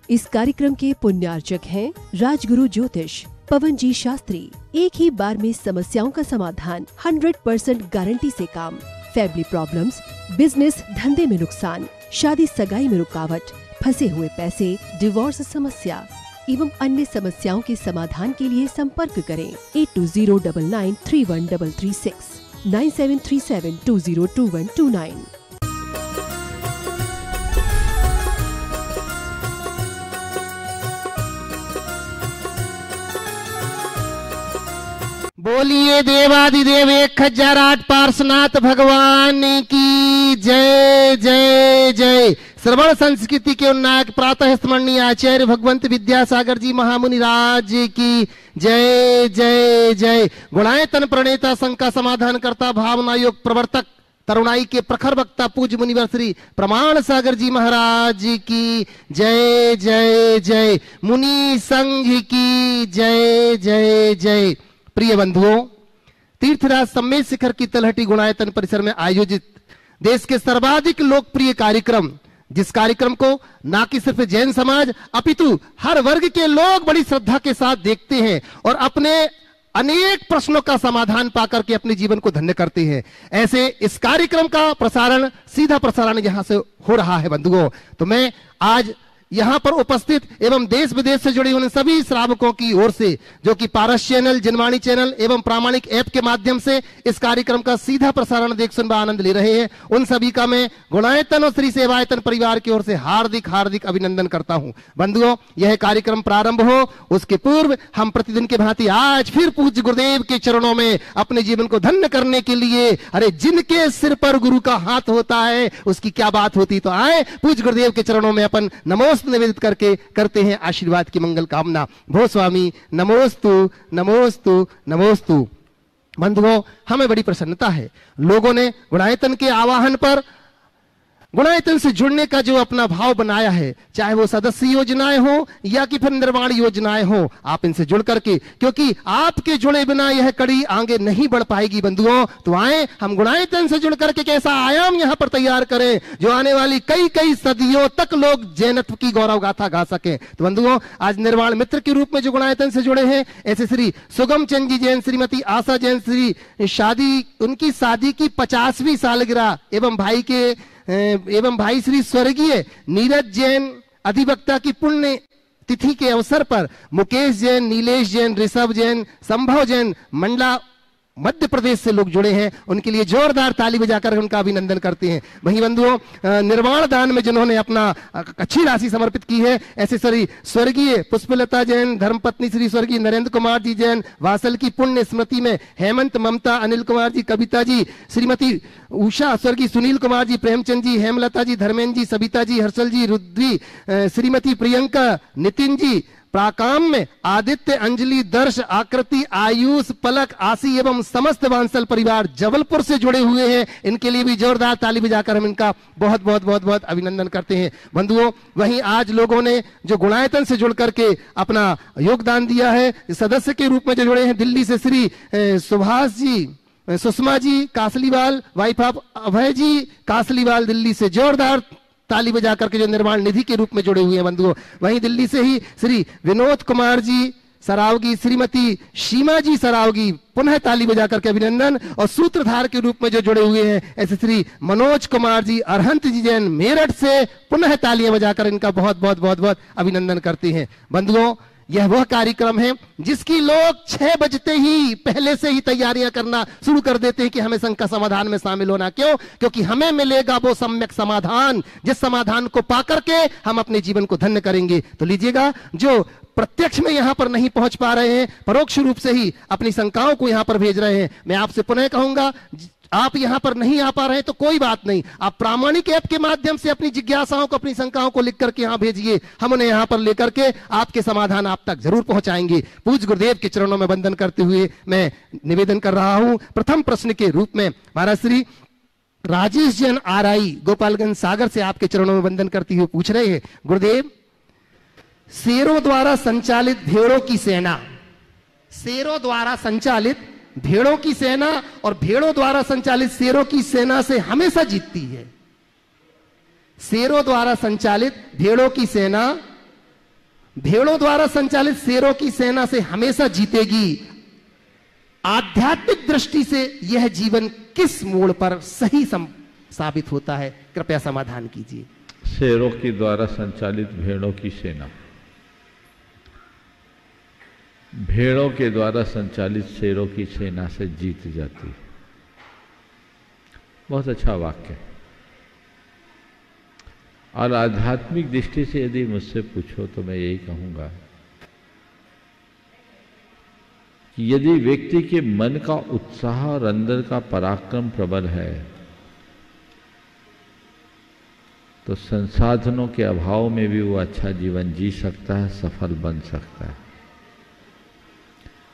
इस कार्यक्रम के पुण्यार्चक हैं राजगुरु ज्योतिष पवन जी शास्त्री। एक ही बार में समस्याओं का समाधान, 100% गारंटी से काम। फैमिली प्रॉब्लम्स, बिजनेस धंधे में नुकसान, शादी सगाई में रुकावट, फंसे हुए पैसे, डिवोर्स समस्या एवं अन्य समस्याओं के समाधान के लिए संपर्क करें 8209931336 9737202129। बोलिए देवादिदेव 1008 पार्श्वनाथ भगवान की जय जय जय। श्रवण संस्कृति के उन्नायक प्रातः स्मरणीय आचार्य भगवंत विद्यासागर जी महामुनि राज की जय जय जय। गुणायतन प्रणेता संघ का समाधान करता, भावना योग प्रवर्तक, तरुणाई के प्रखर वक्ता पूज्य मुनिवर श्री प्रमाण सागर जी महाराज की जय जय जय। मुनि संघ की जय जय जय। प्रिय बंधुओं, तीर्थराज सम्मेद शिखर की तलहटी गुणायतन परिसर में आयोजित देश के सर्वाधिक लोकप्रिय कार्यक्रम, जिस कार्यक्रम को ना कि सिर्फ जैन समाज अपितु हर वर्ग के लोग बड़ी श्रद्धा के साथ देखते हैं और अपने अनेक प्रश्नों का समाधान पाकर के अपने जीवन को धन्य करते हैं, ऐसे इस कार्यक्रम का प्रसारण, सीधा प्रसारण यहां से हो रहा है बंधुओं। तो मैं आज यहां पर उपस्थित एवं देश विदेश से जुड़े उन सभी श्रावकों की ओर से, जो कि पारस चैनल, जनवाणी चैनल एवं प्रामाणिक ऐप के माध्यम से इस कार्यक्रम का सीधा प्रसारण देख सुन आनंद ले रहे हैं, उन सभी का मैं गुणायतन और श्री सेवायतन परिवार की ओर से हार्दिक हार्दिक अभिनंदन करता हूं। बंधुओं, यह कार्यक्रम प्रारंभ हो उसके पूर्व हम प्रतिदिन के भांति आज फिर पूज्य गुरुदेव के चरणों में अपने जीवन को धन्य करने के लिए, अरे जिनके सिर पर गुरु का हाथ होता है उसकी क्या बात होती, तो आए पूज्य गुरुदेव के चरणों में अपन नमोस्तु निवेदित करके करते हैं आशीर्वाद की मंगल कामना। भो स्वामी नमोस्तु नमोस्तु नमोस्तु। बंधुओं, हमें बड़ी प्रसन्नता है, लोगों ने गुणायतन के आवाहन पर गुणायतन से जुड़ने का जो अपना भाव बनाया है, चाहे वो सदस्य योजनाएं हो या कि फिर निर्माण योजनाएं हो, आप इनसे जुड़ करके, क्योंकि आपके जुड़े बिना यह कड़ी आगे नहीं बढ़ पाएगी बंधुओं। तो आए हम गुणायतन से जुड़ करके कैसा आयाम यहाँ पर तैयार करें जो आने वाली कई कई सदियों तक लोग जैनत्व की गौरव गाथा गा सके। तो बंधुओं, आज निर्माण मित्र के रूप में जो गुणायतन से जुड़े हैं, ऐसे श्री सुगम चंद जी जैन, श्रीमती आशा जैन, श्री उनकी शादी की 50वीं सालगिरह एवं भाई श्री स्वर्गीय नीरज जैन अधिवक्ता की पुण्य तिथि के अवसर पर मुकेश जैन, नीलेश जैन, ऋषभ जैन, संभव जैन मंडला मध्य प्रदेश से लोग जुड़े हैं, उनके लिए जोरदार ताली बजाकर उनका अभिनंदन करते हैं। वहीं बंधुओं, निर्वाण दान में जिन्होंने अपना अच्छी राशि समर्पित की है, ऐसे श्री स्वर्गीय पुष्पलता जैन, धर्मपत्नी श्री स्वर्गीय नरेंद्र कुमार जी जैन, वासल की पुण्य स्मृति में हेमंत, ममता, अनिल कुमार जी, कविता जी, श्रीमती उषा, स्वर्गीय सुनील कुमार जी, प्रेमचंद जी, हेमलता जी, धर्मेंद्र जी, सविता जी, हर्षल जी, रुद्री, श्रीमती प्रियंका, नितिन जी, प्राकाम में आदित्य, अंजलि, दर्श, आकृति, आयुष, पलक, आशी एवं समस्त वांसल परिवार जबलपुर से जुड़े हुए हैं, इनके लिए भी जोरदार ताली बजाकर हम इनका बहुत बहुत बहुत बहुत अभिनंदन करते हैं। बंधुओं, वहीं आज लोगों ने जो गुणायतन से जुड़ करके अपना योगदान दिया है, सदस्य के रूप में जो जुड़े हैं, दिल्ली से श्री सुभाष जी, सुषमा जी कासलीवाल, वाइफ ऑफ अभय जी कासलीवाल, दिल्ली से जोरदार ताली बजा करके जो निर्माण निधि के रूप में जुड़े हुए हैं बंधुओं। वहीं दिल्ली से ही श्री विनोद कुमार जी सरावगी, श्रीमती सीमा जी सरावगी, पुनः ताली बजा करके अभिनंदन। और सूत्रधार के रूप में जो जुड़े हुए हैं, ऐसे श्री मनोज कुमार जी, अरहंत जी जैन मेरठ से, पुनः तालियां बजाकर इनका बहुत बहुत बहुत बहुत अभिनंदन करते हैं। बंधुओं, यह वह कार्यक्रम है जिसकी लोग 6 बजते ही पहले से ही तैयारियां करना शुरू कर देते हैं कि हमें संघ का समाधान में शामिल होना। क्यों? क्योंकि हमें मिलेगा वो सम्यक समाधान, जिस समाधान को पाकर के हम अपने जीवन को धन्य करेंगे। तो लीजिएगा, जो प्रत्यक्ष में यहां पर नहीं पहुंच पा रहे हैं, परोक्ष रूप से ही अपनी शंकाओं को यहां पर भेज रहे हैं, मैं आपसे पुनः कहूंगा, आप यहां पर नहीं आ पा रहे हैं तो कोई बात नहीं, आप प्रामाणिक ऐप के माध्यम से अपनी जिज्ञासाओं को, अपनी शंकाओं को लिख करके यहां भेजिए, हम उन्हें यहां पर लेकर के आपके समाधान आप तक जरूर पहुंचाएंगे। पूज्य गुरुदेव के चरणों में वंदन करते हुए मैं निवेदन कर रहा हूं। प्रथम प्रश्न के रूप में महाराज श्री राजेश जैन आरआई गोपालगंज सागर से आपके चरणों में वंदन करते हुए पूछ रहे हैं, गुरुदेव, शेरों द्वारा संचालित भेड़ों की सेना, शेरों द्वारा संचालित भेड़ों की सेना और भेड़ों द्वारा संचालित शेरों की सेना से हमेशा जीतती है। शेरों द्वारा संचालित भेड़ों की सेना भेड़ों द्वारा संचालित शेरों की सेना से हमेशा जीतेगी। आध्यात्मिक दृष्टि से यह जीवन किस मोड़ पर सही साबित होता है, कृपया समाधान कीजिए। शेरों के द्वारा संचालित भेड़ों की सेना, भेड़ों के द्वारा संचालित शेरों की सेना से जीत जाती है। बहुत अच्छा वाक्य है। और आध्यात्मिक दृष्टि से यदि मुझसे पूछो तो मैं यही कहूंगा कि यदि व्यक्ति के मन का उत्साह और अंदर का पराक्रम प्रबल है तो संसाधनों के अभाव में भी वो अच्छा जीवन जी सकता है, सफल बन सकता है।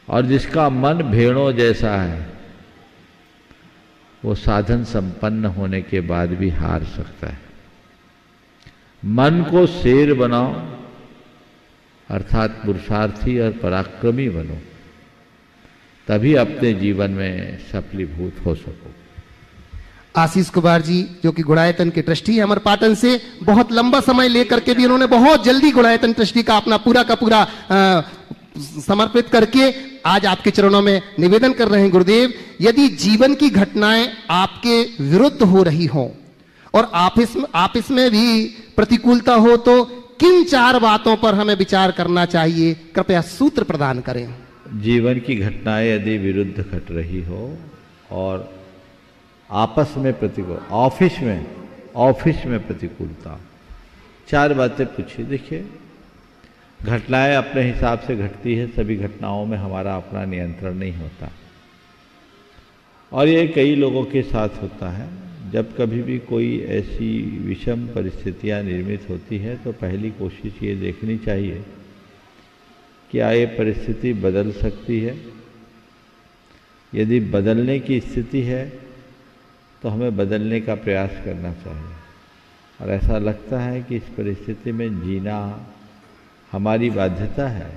और जिसका मन भेड़ों जैसा है वो साधन संपन्न होने के बाद भी हार सकता है। मन को शेर बनाओ, अर्थात पुरुषार्थी और पराक्रमी बनो, तभी अपने जीवन में सफलीभूत हो सको। आशीष कुमार जी जो कि गुणायतन के ट्रस्टी अमरपाटन से, बहुत लंबा समय लेकर के भी उन्होंने बहुत जल्दी गुणायतन ट्रस्टी का अपना पूरा का पूरा समर्पित करके आज आपके चरणों में निवेदन कर रहे हैं। गुरुदेव, यदि जीवन की घटनाएं आपके विरुद्ध हो रही हों और आपस में भी प्रतिकूलता हो तो किन 4 बातों पर हमें विचार करना चाहिए, कृपया सूत्र प्रदान करें। जीवन की घटनाएं यदि विरुद्ध घट रही हो और आपस में प्रतिकूल, ऑफिस में प्रतिकूलता, 4 बातें पूछिए। देखिए, घटनाएं अपने हिसाब से घटती है, सभी घटनाओं में हमारा अपना नियंत्रण नहीं होता और ये कई लोगों के साथ होता है। जब कभी भी कोई ऐसी विषम परिस्थितियां निर्मित होती है तो पहली कोशिश ये देखनी चाहिए क्या ये परिस्थिति बदल सकती है। यदि बदलने की स्थिति है तो हमें बदलने का प्रयास करना चाहिए और ऐसा लगता है कि इस परिस्थिति में जीना हमारी बाध्यता है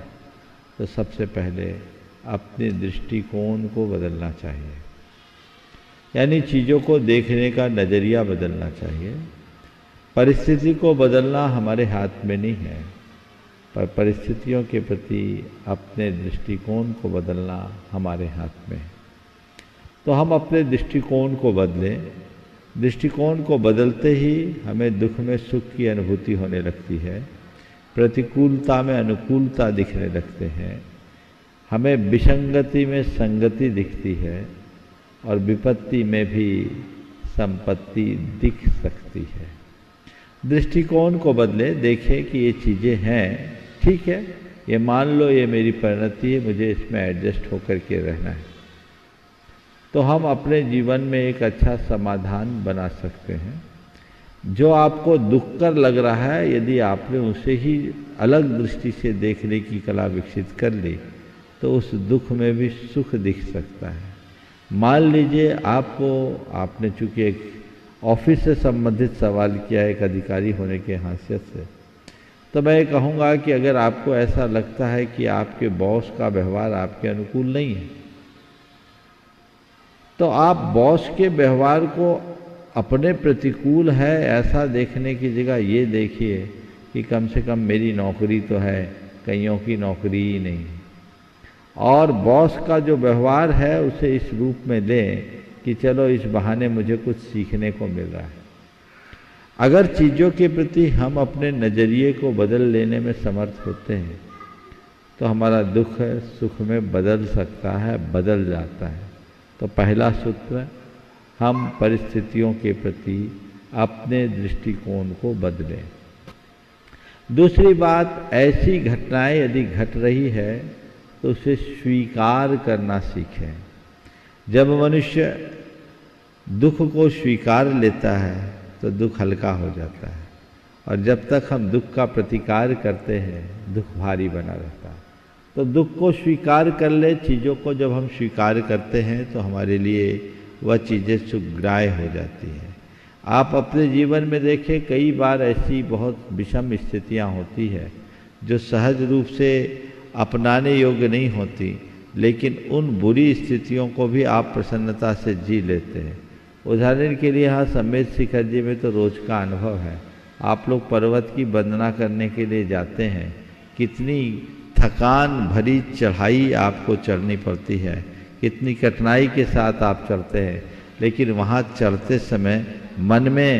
तो सबसे पहले अपने दृष्टिकोण को बदलना चाहिए, यानी चीज़ों को देखने का नज़रिया बदलना चाहिए। परिस्थिति को बदलना हमारे हाथ में नहीं है, पर परिस्थितियों के प्रति अपने दृष्टिकोण को बदलना हमारे हाथ में है। तो हम अपने दृष्टिकोण को बदलें। दृष्टिकोण को बदलते ही हमें दुख में सुख की अनुभूति होने लगती है, प्रतिकूलता में अनुकूलता दिखने लगते हैं, हमें विसंगति में संगति दिखती है और विपत्ति में भी संपत्ति दिख सकती है। दृष्टिकोण को बदले, देखें कि ये चीज़ें हैं, ठीक है, ये मान लो ये मेरी परिणति है, मुझे इसमें एडजस्ट होकर के रहना है, तो हम अपने जीवन में एक अच्छा समाधान बना सकते हैं। जो आपको दुखकर लग रहा है, यदि आपने उसे ही अलग दृष्टि से देखने की कला विकसित कर ली तो उस दुख में भी सुख दिख सकता है। मान लीजिए आपने चूंकि एक ऑफिस से संबंधित सवाल किया एक अधिकारी होने के हैसियत से, तो मैं कहूँगा कि अगर आपको ऐसा लगता है कि आपके बॉस का व्यवहार आपके अनुकूल नहीं है तो आप बॉस के व्यवहार को अपने प्रतिकूल है ऐसा देखने की जगह ये देखिए कि कम से कम मेरी नौकरी तो है, कईयों की नौकरी ही नहीं, और बॉस का जो व्यवहार है उसे इस रूप में लें कि चलो इस बहाने मुझे कुछ सीखने को मिल रहा है। अगर चीज़ों के प्रति हम अपने नज़रिए को बदल लेने में समर्थ होते हैं तो हमारा दुख सुख में बदल सकता है, बदल जाता है। तो पहला सूत्र, हम परिस्थितियों के प्रति अपने दृष्टिकोण को बदलें। दूसरी बात, ऐसी घटनाएं यदि घट रही है तो उसे स्वीकार करना सीखें। जब मनुष्य दुख को स्वीकार लेता है तो दुख हल्का हो जाता है, और जब तक हम दुख का प्रतिकार करते हैं दुख भारी बना रहता है। तो दुख को स्वीकार कर ले। चीज़ों को जब हम स्वीकार करते हैं तो हमारे लिए वह चीज़ें सुखग्राह्य हो जाती हैं। आप अपने जीवन में देखें, कई बार ऐसी बहुत विषम स्थितियां होती है जो सहज रूप से अपनाने योग्य नहीं होती, लेकिन उन बुरी स्थितियों को भी आप प्रसन्नता से जी लेते हैं। उदाहरण के लिए यहाँ समेत शिखर जी में तो रोज का अनुभव है। आप लोग पर्वत की वंदना करने के लिए जाते हैं, कितनी थकान भरी चढ़ाई आपको चढ़नी पड़ती है, कितनी कठिनाई के साथ आप चढ़ते हैं, लेकिन वहाँ चढ़ते समय मन में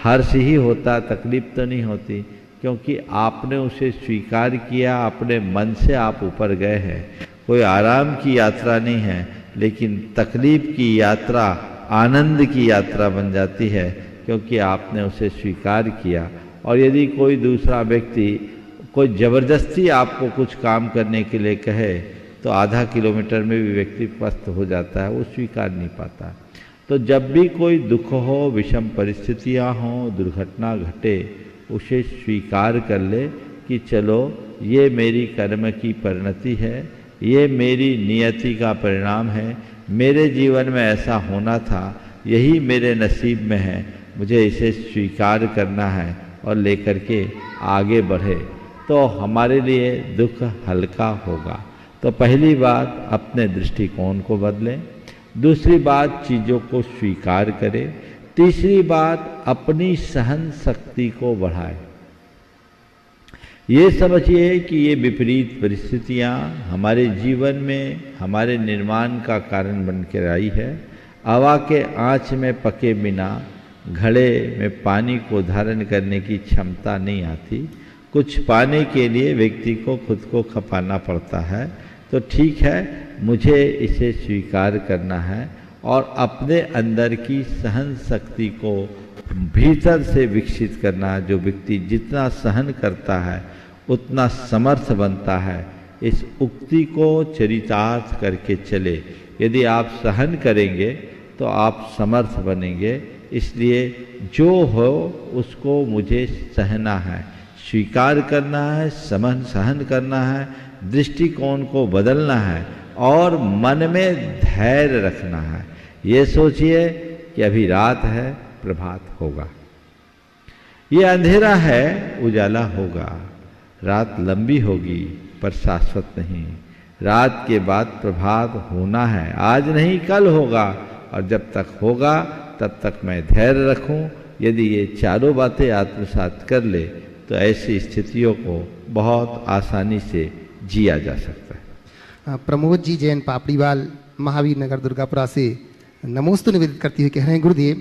हर्ष ही होता, तकलीफ तो नहीं होती, क्योंकि आपने उसे स्वीकार किया, अपने मन से आप ऊपर गए हैं। कोई आराम की यात्रा नहीं है, लेकिन तकलीफ की यात्रा आनंद की यात्रा बन जाती है, क्योंकि आपने उसे स्वीकार किया। और यदि कोई दूसरा व्यक्ति कोई ज़बरदस्ती आपको कुछ काम करने के लिए कहे तो आधा किलोमीटर में भी व्यक्ति पस्त हो जाता है, वो स्वीकार नहीं पाता। तो जब भी कोई दुख हो, विषम परिस्थितियां हों, दुर्घटना घटे, उसे स्वीकार कर ले कि चलो ये मेरी कर्म की परिणति है, ये मेरी नियति का परिणाम है, मेरे जीवन में ऐसा होना था, यही मेरे नसीब में है, मुझे इसे स्वीकार करना है और लेकर के आगे बढ़े तो हमारे लिए दुख हल्का होगा। तो पहली बात अपने दृष्टिकोण को बदलें, दूसरी बात चीज़ों को स्वीकार करें, तीसरी बात अपनी सहन शक्ति को बढ़ाएं। ये समझिए कि ये विपरीत परिस्थितियाँ हमारे जीवन में हमारे निर्माण का कारण बनकर आई है। हवा के आँच में पके बिना घड़े में पानी को धारण करने की क्षमता नहीं आती। कुछ पाने के लिए व्यक्ति को खुद को खपाना पड़ता है। तो ठीक है, मुझे इसे स्वीकार करना है और अपने अंदर की सहन शक्ति को भीतर से विकसित करना। जो व्यक्ति जितना सहन करता है उतना समर्थ बनता है। इस उक्ति को चरितार्थ करके चले। यदि आप सहन करेंगे तो आप समर्थ बनेंगे। इसलिए जो हो उसको मुझे सहना है, स्वीकार करना है, सहन करना है, दृष्टिकोण को बदलना है और मन में धैर्य रखना है। ये सोचिए कि अभी रात है, प्रभात होगा। ये अंधेरा है, उजाला होगा। रात लंबी होगी पर शाश्वत नहीं। रात के बाद प्रभात होना है, आज नहीं कल होगा। और जब तक होगा तब तक मैं धैर्य रखूं। यदि ये चारों बातें आत्मसात कर ले तो ऐसी स्थितियों को बहुत आसानी से जिया जा सकता है। प्रमोद जी जैन पापड़ीवाल महावीर नगर दुर्गापुरा से नमोस्तु निवेदित करते हुए कह रहे हैं, गुरुदेव,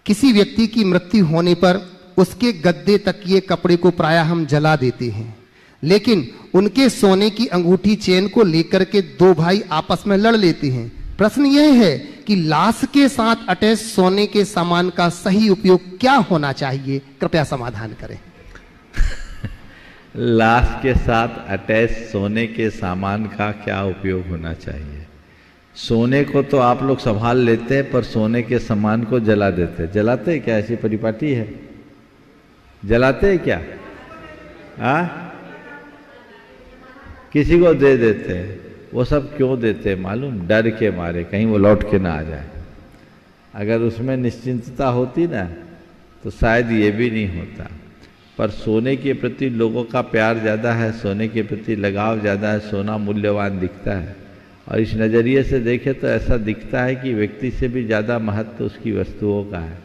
किसी व्यक्ति की मृत्यु होने पर उसके गद्दे तकिए कपड़े को प्रायः हम जला देते हैं, लेकिन उनके सोने की अंगूठी चेन को लेकर के दो भाई आपस में लड़ लेते हैं। प्रश्न यह है कि लाश के साथ अटैच सोने के सामान का सही उपयोग क्या होना चाहिए? कृपया समाधान करें। लाश के साथ अटैच सोने के सामान का क्या उपयोग होना चाहिए? सोने को तो आप लोग संभाल लेते हैं, पर सोने के सामान को जला देते हैं। जलाते हैं क्या? ऐसी परिपाटी है? जलाते हैं क्या? किसी को दे देते हैं। वो सब क्यों देते हैं मालूम? डर के मारे, कहीं वो लौट के ना आ जाए। अगर उसमें निश्चिंतता होती ना तो शायद ये भी नहीं होता। पर सोने के प्रति लोगों का प्यार ज़्यादा है, सोने के प्रति लगाव ज़्यादा है, सोना मूल्यवान दिखता है। और इस नज़रिए से देखें तो ऐसा दिखता है कि व्यक्ति से भी ज़्यादा महत्व उसकी वस्तुओं का है।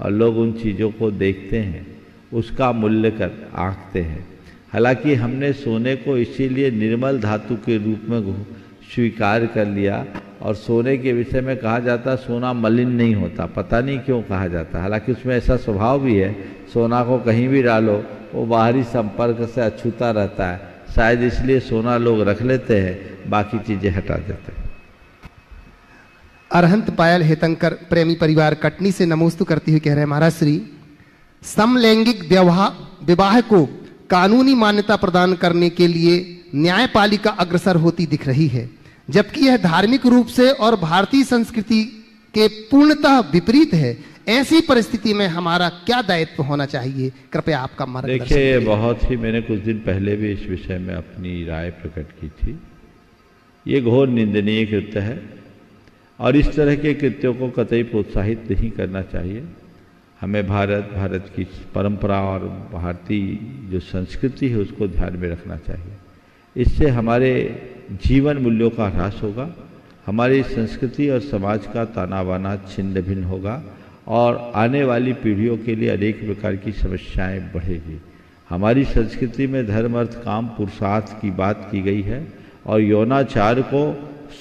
और लोग उन चीज़ों को देखते हैं, उसका मूल्य कर आंकते हैं। हालांकि हमने सोने को इसीलिए निर्मल धातु के रूप में स्वीकार कर लिया। और सोने के विषय में कहा जाता सोना मलिन नहीं होता, पता नहीं क्यों कहा जाता। हालांकि उसमें ऐसा स्वभाव भी है, सोना को कहीं भी डालो वो बाहरी संपर्क से अछूता रहता है। शायद इसलिए सोना लोग रख लेते हैं, बाकी चीज़ें हटा देते हैं। अरहंत पायल हेतंकर प्रेमी परिवार कटनी से नमोस्तु करते हुए कह रहे हैं, महाराज श्री, समलैंगिक विवाह को कानूनी मान्यता प्रदान करने के लिए न्यायपालिका अग्रसर होती दिख रही है, जबकि यह धार्मिक रूप से और भारतीय संस्कृति के पूर्णतः विपरीत है। ऐसी परिस्थिति में हमारा क्या दायित्व होना चाहिए? कृपया आपका मार्गदर्शन। देखिए, बहुत ही मैंने कुछ दिन पहले भी इस विषय में अपनी राय प्रकट की थी। ये घोर निंदनीय कृत्य है और इस तरह के कृत्यों को कतई प्रोत्साहित नहीं करना चाहिए। हमें भारत की परंपरा और भारतीय जो संस्कृति है उसको ध्यान में रखना चाहिए। इससे हमारे जीवन मूल्यों का ह्रास होगा, हमारी संस्कृति और समाज का ताना बाना छिन्न भिन्न होगा और आने वाली पीढ़ियों के लिए अनेक प्रकार की समस्याएं बढ़ेगी। हमारी संस्कृति में धर्म अर्थ काम पुरुषार्थ की बात की गई है और यौनाचार को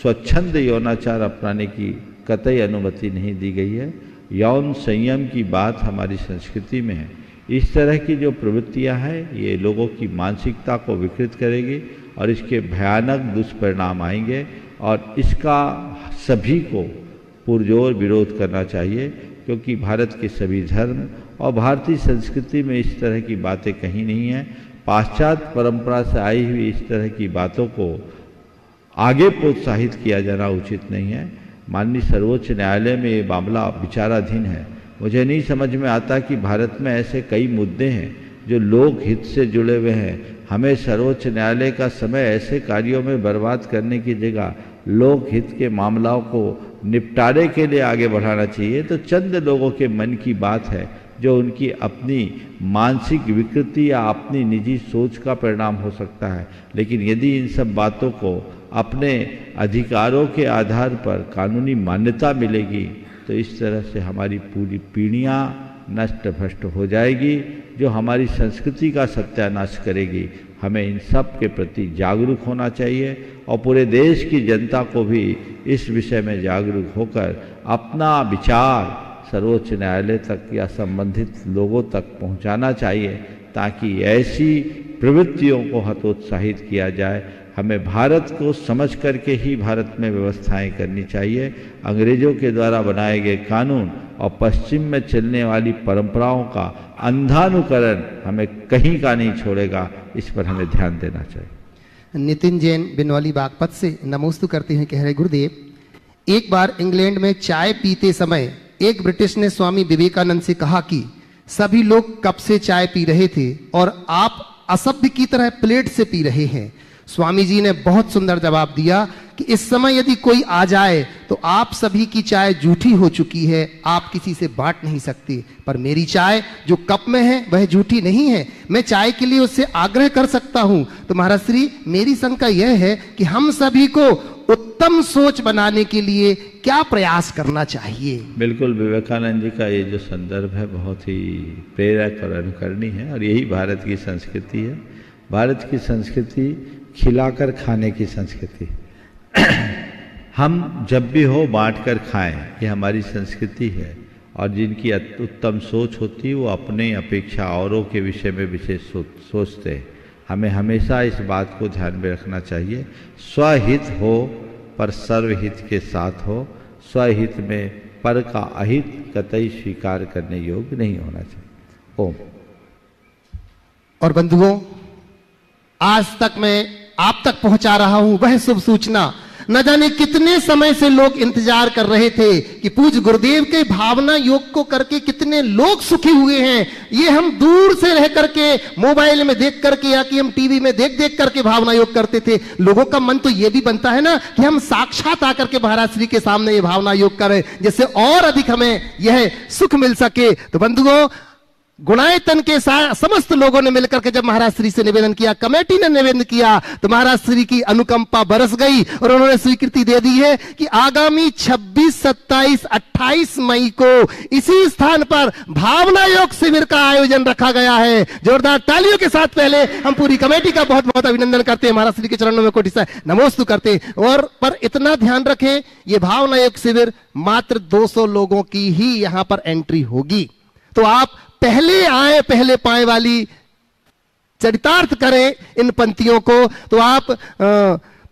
स्वच्छंद यौनाचार अपनाने की कतई अनुमति नहीं दी गई है। यौन संयम की बात हमारी संस्कृति में है। इस तरह की जो प्रवृत्तियां हैं ये लोगों की मानसिकता को विकृत करेगी और इसके भयानक दुष्परिणाम आएंगे और इसका सभी को पुरजोर विरोध करना चाहिए, क्योंकि भारत के सभी धर्म और भारतीय संस्कृति में इस तरह की बातें कहीं नहीं हैं। पाश्चात्य परंपरा से आई हुई इस तरह की बातों को आगे प्रोत्साहित किया जाना उचित नहीं है। माननीय सर्वोच्च न्यायालय में ये मामला विचाराधीन है। मुझे नहीं समझ में आता कि भारत में ऐसे कई मुद्दे हैं जो लोक हित से जुड़े हुए हैं। हमें सर्वोच्च न्यायालय का समय ऐसे कार्यों में बर्बाद करने की जगह लोक हित के मामलों को निपटारे के लिए आगे बढ़ाना चाहिए। तो चंद लोगों के मन की बात है जो उनकी अपनी मानसिक विकृति या अपनी निजी सोच का परिणाम हो सकता है, लेकिन यदि इन सब बातों को अपने अधिकारों के आधार पर कानूनी मान्यता मिलेगी तो इस तरह से हमारी पूरी पीढ़ियाँ नष्ट भ्रष्ट हो जाएगी, जो हमारी संस्कृति का सत्यानाश करेगी। हमें इन सब के प्रति जागरूक होना चाहिए और पूरे देश की जनता को भी इस विषय में जागरूक होकर अपना विचार सर्वोच्च न्यायालय तक या संबंधित लोगों तक पहुंचाना चाहिए, ताकि ऐसी प्रवृत्तियों को हतोत्साहित किया जाए। हमें भारत को समझ करके ही भारत में व्यवस्थाएं करनी चाहिए। अंग्रेजों के द्वारा बनाए गए कानून और पश्चिम में चलने वाली परंपराओं का अंधानुकरण हमें कहीं का नहीं छोड़ेगा, इस पर हमें ध्यान देना चाहिए। नितिन जैन बिनवाली बागपत से नमोस्तु करते हैं, कह रहे गुरुदेव, एक बार इंग्लैंड में चाय पीते समय एक ब्रिटिश ने स्वामी विवेकानंद से कहा कि सभी लोग कप से चाय पी रहे थे और आप असभ्य की तरह प्लेट से पी रहे हैं। स्वामी जी ने बहुत सुंदर जवाब दिया कि इस समय यदि कोई आ जाए तो आप सभी की चाय जूठी हो चुकी है, आप किसी से बांट नहीं सकते, पर मेरी चाय जो कप में है वह जूठी नहीं है, मैं चाय के लिए उससे आग्रह कर सकता हूं। तो महाराज श्री, मेरी शंका यह है कि हम सभी को उत्तम सोच बनाने के लिए क्या प्रयास करना चाहिए? बिल्कुल, विवेकानंद जी का ये जो संदर्भ है बहुत ही प्रेरक और अनुकरणीय है और यही भारत की संस्कृति है। भारत की संस्कृति खिलाकर खाने की संस्कृति। हम जब भी हो बांट कर खाएं, ये हमारी संस्कृति है। और जिनकी उत्तम सोच होती है वो अपने अपेक्षा औरों के विषय में विशेष सोचते हैं। हमें हमेशा इस बात को ध्यान में रखना चाहिए, स्वहित हो पर सर्वहित के साथ हो। स्वहित में पर का अहित कतई स्वीकार करने योग्य नहीं होना चाहिए। ओम। और बंधुओं, आज तक मैं आप तक पहुंचा रहा हूं वह शुभ सूचना। न जाने कितने समय से लोग इंतजार कर रहे थे कि पूज्य गुरुदेव के भावना योग को करके कितने लोग सुखी हुए हैं। ये हम दूर से रह करके मोबाइल में देख करके या कि हम टीवी में देख देख करके भावना योग करते थे। लोगों का मन तो ये भी बनता है ना कि हम साक्षात आकर के महाराज श्री के सामने ये भावना योग करें, जिससे और अधिक हमें यह सुख मिल सके। तो बंधुओं, गुणायतन के समस्त लोगों ने मिलकर के जब महाराज श्री से निवेदन किया, कमेटी ने निवेदन किया, तो महाराज श्री की अनुकंपा बरस गई और उन्होंने स्वीकृति दे दी है कि आगामी 26, 27, 28 मई को इसी स्थान पर भावना योग शिविर का आयोजन रखा गया है। जोरदार तालियों के साथ पहले हम पूरी कमेटी का बहुत बहुत अभिनंदन करते हैं, महाराज श्री के चरणों में कोटि से नमोस्तु करते हैं। और पर इतना ध्यान रखें, ये भावना योग शिविर मात्र 200 लोगों की ही यहां पर एंट्री होगी। तो आप पहले आए पहले पाए वाली चरितार्थ करें इन पंक्तियों को। तो आप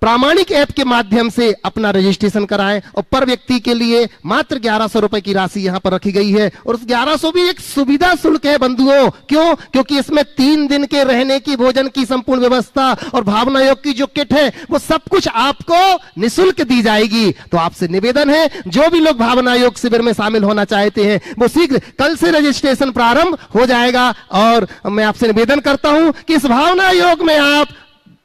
प्रामाणिक ऐप के माध्यम से अपना रजिस्ट्रेशन कराएं और पर व्यक्ति के लिए मात्र 1100 रुपए की राशि यहां पर रखी गई है। और उस 1100 भी एक सुविधा शुल्क है बंधुओं। क्यों? क्योंकि इसमें 3 दिन के रहने की, भोजन की संपूर्ण व्यवस्था और भावना योग की जो किट है वो सब कुछ आपको निःशुल्क दी जाएगी। तो आपसे निवेदन है, जो भी लोग भावना योग शिविर में शामिल होना चाहते हैं वो शीघ्र, कल से रजिस्ट्रेशन प्रारंभ हो जाएगा। और मैं आपसे निवेदन करता हूं कि इस भावना योग में आप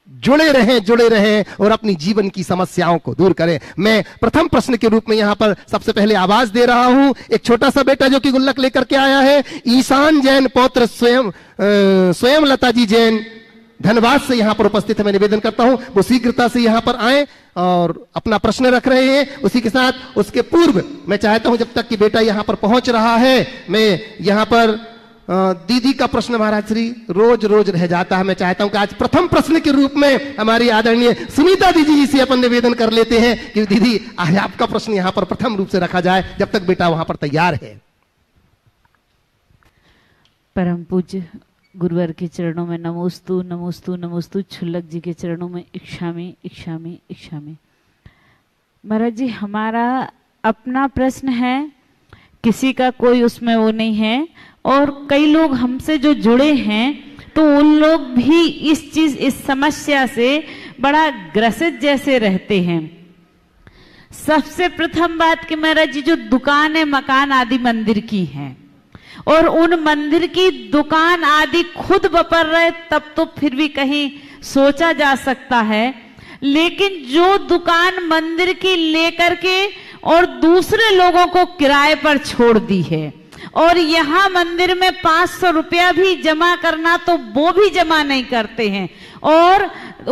जुड़े रहें और अपनी जीवन की समस्याओं को दूर करें। मैं प्रथम प्रश्न के रूप में यहां पर सबसे पहले आवाज दे रहा हूं। एक छोटा सा बेटा जो कि गुल्लक लेकर के आया है, ईशान जैन पौत्र स्वयं लता जी जैन धनबाद से यहां पर उपस्थित है। मैं निवेदन करता हूं वो शीघ्रता से यहां पर आए और अपना प्रश्न रख रहे हैं। उसी के साथ उसके पूर्व मैं चाहता हूं जब तक कि बेटा यहां पर पहुंच रहा है, मैं यहां पर दीदी का प्रश्न महाराज श्री रोज रोज रह जाता है। मैं चाहता हूं कि आज प्रथम प्रश्न के रूप में हमारी आदरणीय सुनीता दीदी जी से अपन निवेदन कर लेते हैं कि दीदी आज आपका प्रश्न यहां पर प्रथम रूप से रखा जाए, जब तक बेटा वहां पर तैयार है। परम पूज्य गुरुवर के चरणों में नमोस्तु नमोस्तु नमोस्तु, छुल्लक जी के चरणों में इक्षामी इक्षामी इक्षामी। महाराज जी, हमारा अपना प्रश्न है, किसी का कोई उसमें वो नहीं है, और कई लोग हमसे जो जुड़े हैं तो उन लोग भी इस समस्या से बड़ा ग्रसित जैसे रहते हैं। सबसे प्रथम बात कि महाराज जी, जो दुकान मकान आदि मंदिर की हैं और उन मंदिर की दुकान आदि खुद बपर रहे तब तो फिर भी कहीं सोचा जा सकता है, लेकिन जो दुकान मंदिर की लेकर के और दूसरे लोगों को किराए पर छोड़ दी है, और यहाँ मंदिर में 500 रुपया भी जमा करना तो वो भी जमा नहीं करते हैं, और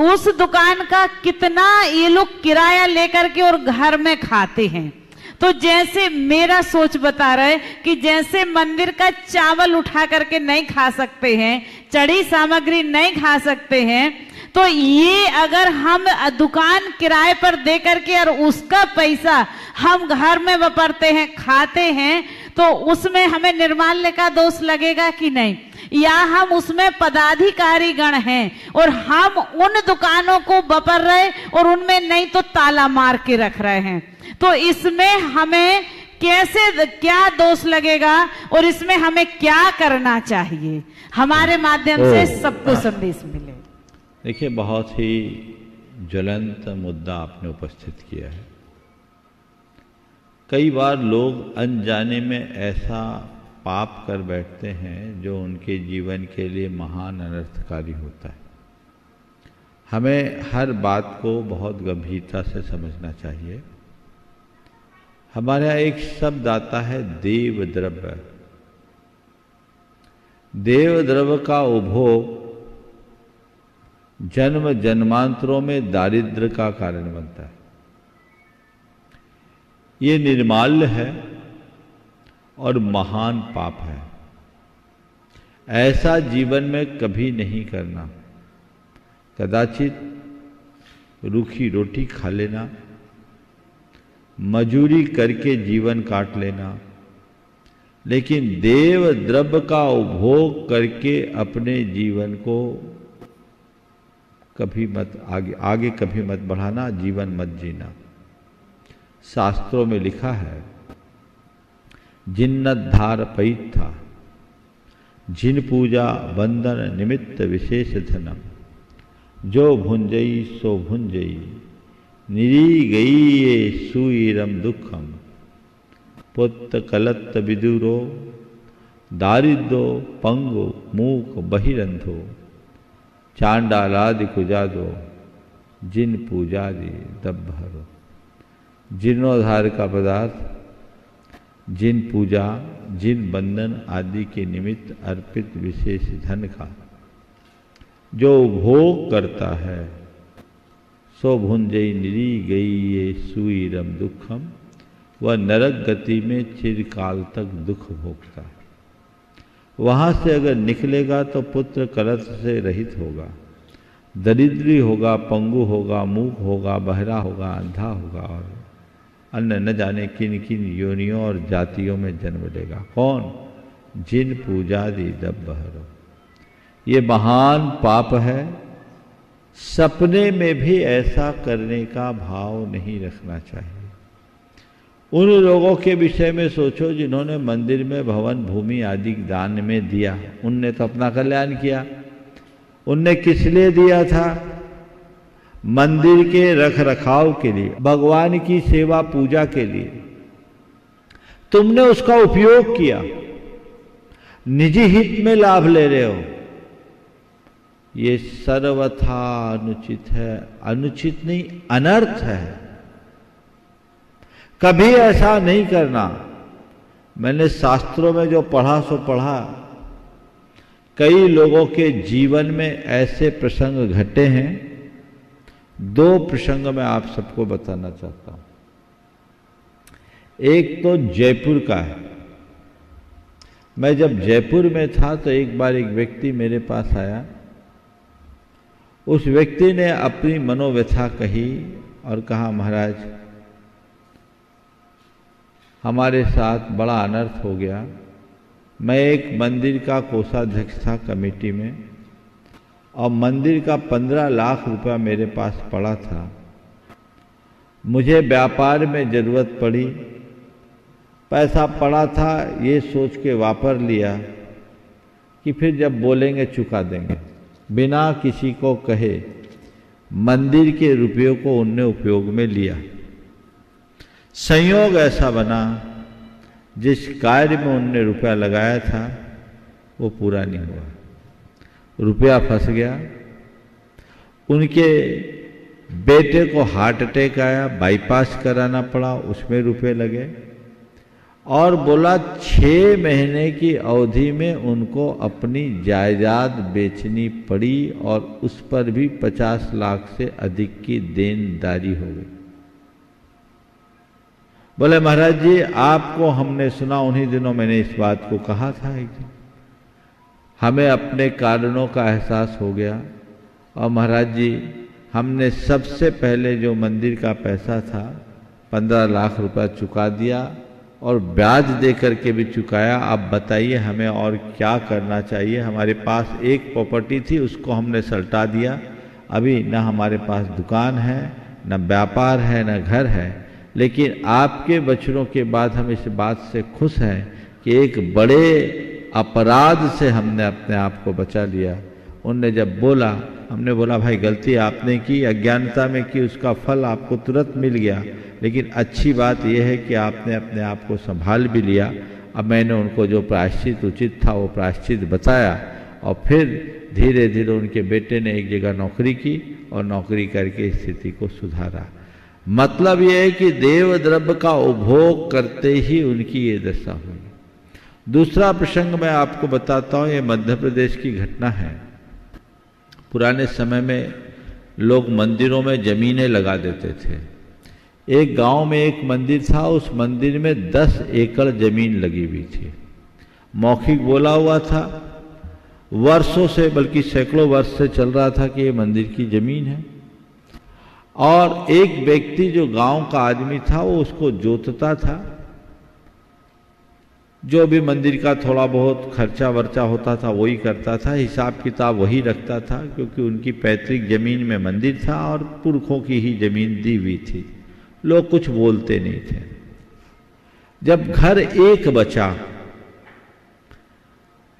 उस दुकान का कितना ये लोग किराया लेकर के और घर में खाते हैं। तो जैसे मेरा सोच बता रहे कि जैसे मंदिर का चावल उठा करके नहीं खा सकते हैं, चढ़ी सामग्री नहीं खा सकते हैं, तो ये अगर हम दुकान किराए पर दे करके और उसका पैसा हम घर में वापरते हैं, खाते हैं, तो उसमें हमें निर्माल्य का दोष लगेगा कि नहीं? या हम उसमें पदाधिकारी गण हैं और हम उन दुकानों को वापर रहे और उनमें नहीं तो ताला मार के रख रहे हैं, तो इसमें हमें कैसे क्या दोष लगेगा और इसमें हमें क्या करना चाहिए? हमारे माध्यम से सबको संदेश मिले। देखिए, बहुत ही ज्वलंत मुद्दा आपने उपस्थित किया है। कई बार लोग अनजाने में ऐसा पाप कर बैठते हैं जो उनके जीवन के लिए महान अनर्थकारी होता है। हमें हर बात को बहुत गंभीरता से समझना चाहिए। हमारे यहाँ एक शब्द आता है देवद्रव्य। देवद्रव्य का उपभोग जन्म जन्मांतरों में दारिद्र्य का कारण बनता है। ये निर्माल्य है और महान पाप है। ऐसा जीवन में कभी नहीं करना। कदाचित रूखी रोटी खा लेना, मजूरी करके जीवन काट लेना, लेकिन देव द्रव्य का उपभोग करके अपने जीवन को कभी मत आगे कभी मत बढ़ाना, जीवन मत जीना। शास्त्रों में लिखा है, जिन्नद्धार पैत था, जिन पूजा बंधन निमित्त विशेष धनम, जो भुंजई सो भुंजई, निरी गई ये सुईरम दुखम, पुत्र कलत्त विदुरो, दारिद्रो पंगो मूक बहिरंधो, चांडालादि कुजादो, जिन पूजादि दब्बहरो। जीर्णोद्धार का पदार्थ, जिन पूजा जिन बंधन आदि के निमित्त अर्पित विशेष धन का जो भोग करता है, सो भुंजई निरी गई ये सुईरम दुखम, वह नरक गति में चिरकाल तक दुख भोगता है। वहाँ से अगर निकलेगा तो पुत्र कलश से रहित होगा, दरिद्री होगा, पंगु होगा, मूक होगा, बहरा होगा, अंधा होगा और अन्य न जाने किन किन योनियों और जातियों में जन्म लेगा। कौन? जिन पूजादि दब्बहरो। ये महान पाप है। सपने में भी ऐसा करने का भाव नहीं रखना चाहिए। उन लोगों के विषय में सोचो जिन्होंने मंदिर में भवन भूमि आदि दान में दिया। उनने तो अपना कल्याण किया। उनने किस लिए दिया था? मंदिर के रख रखाव के लिए, भगवान की सेवा पूजा के लिए। तुमने उसका उपयोग किया, निजी हित में लाभ ले रहे हो। ये सर्वथा अनुचित है। अनुचित नहीं, अनर्थ है। कभी ऐसा नहीं करना। मैंने शास्त्रों में जो पढ़ा सो पढ़ा। कई लोगों के जीवन में ऐसे प्रसंग घटे हैं। दो प्रसंग मैं आप सबको बताना चाहता हूं। एक तो जयपुर का है। मैं जब जयपुर में था तो एक बार एक व्यक्ति मेरे पास आया। उस व्यक्ति ने अपनी मनोव्यथा कही और कहा, महाराज हमारे साथ बड़ा अनर्थ हो गया। मैं एक मंदिर का कोषाध्यक्ष था कमेटी में, और मंदिर का 15 लाख रुपया मेरे पास पड़ा था। मुझे व्यापार में ज़रूरत पड़ी, पैसा पड़ा था, ये सोच के वापर लिया कि फिर जब बोलेंगे चुका देंगे। बिना किसी को कहे मंदिर के रुपयों को उनने उपयोग में लिया। संयोग ऐसा बना जिस कार्य में उनने रुपया लगाया था वो पूरा नहीं हुआ, रुपया फंस गया। उनके बेटे को हार्ट अटैक आया, बाईपास कराना पड़ा, उसमें रुपए लगे। और बोला 6 महीने की अवधि में उनको अपनी जायदाद बेचनी पड़ी और उस पर भी 50 लाख से अधिक की देनदारी हो गई। बोले महाराज जी आपको हमने सुना, उन्हीं दिनों मैंने इस बात को कहा था एक दिन। हमें अपने कारणों का एहसास हो गया और महाराज जी हमने सबसे पहले जो मंदिर का पैसा था 15 लाख रुपया चुका दिया और ब्याज दे करके भी चुकाया। आप बताइए हमें और क्या करना चाहिए। हमारे पास एक प्रॉपर्टी थी, उसको हमने सल्टा दिया। अभी न हमारे पास दुकान है, न व्यापार है, न घर है। लेकिन आपके वचनों के बाद हम इस बात से खुश हैं कि एक बड़े अपराध से हमने अपने आप को बचा लिया। उनने जब बोला, हमने बोला भाई गलती आपने की, अज्ञानता में की, उसका फल आपको तुरंत मिल गया। लेकिन अच्छी बात यह है कि आपने अपने आप को संभाल भी लिया। अब मैंने उनको जो प्रायश्चित उचित था वो प्रायश्चित बताया और फिर धीरे धीरे उनके बेटे ने एक जगह नौकरी की और नौकरी करके स्थिति को सुधारा। मतलब यह है कि देव द्रव्य का उपभोग करते ही उनकी ये दशा हुई। दूसरा प्रसंग मैं आपको बताता हूँ, ये मध्य प्रदेश की घटना है। पुराने समय में लोग मंदिरों में जमीनें लगा देते थे। एक गांव में एक मंदिर था, उस मंदिर में 10 एकड़ जमीन लगी हुई थी। मौखिक बोला हुआ था, वर्षों से बल्कि सैकड़ों वर्ष से चल रहा था कि ये मंदिर की जमीन है। और एक व्यक्ति जो गांव का आदमी था वो उसको जोतता था। जो भी मंदिर का थोड़ा बहुत खर्चा वर्चा होता था वही करता था, हिसाब किताब वही रखता था, क्योंकि उनकी पैतृक जमीन में मंदिर था और पुरखों की ही जमीन दी हुई थी। लोग कुछ बोलते नहीं थे। जब घर एक बचा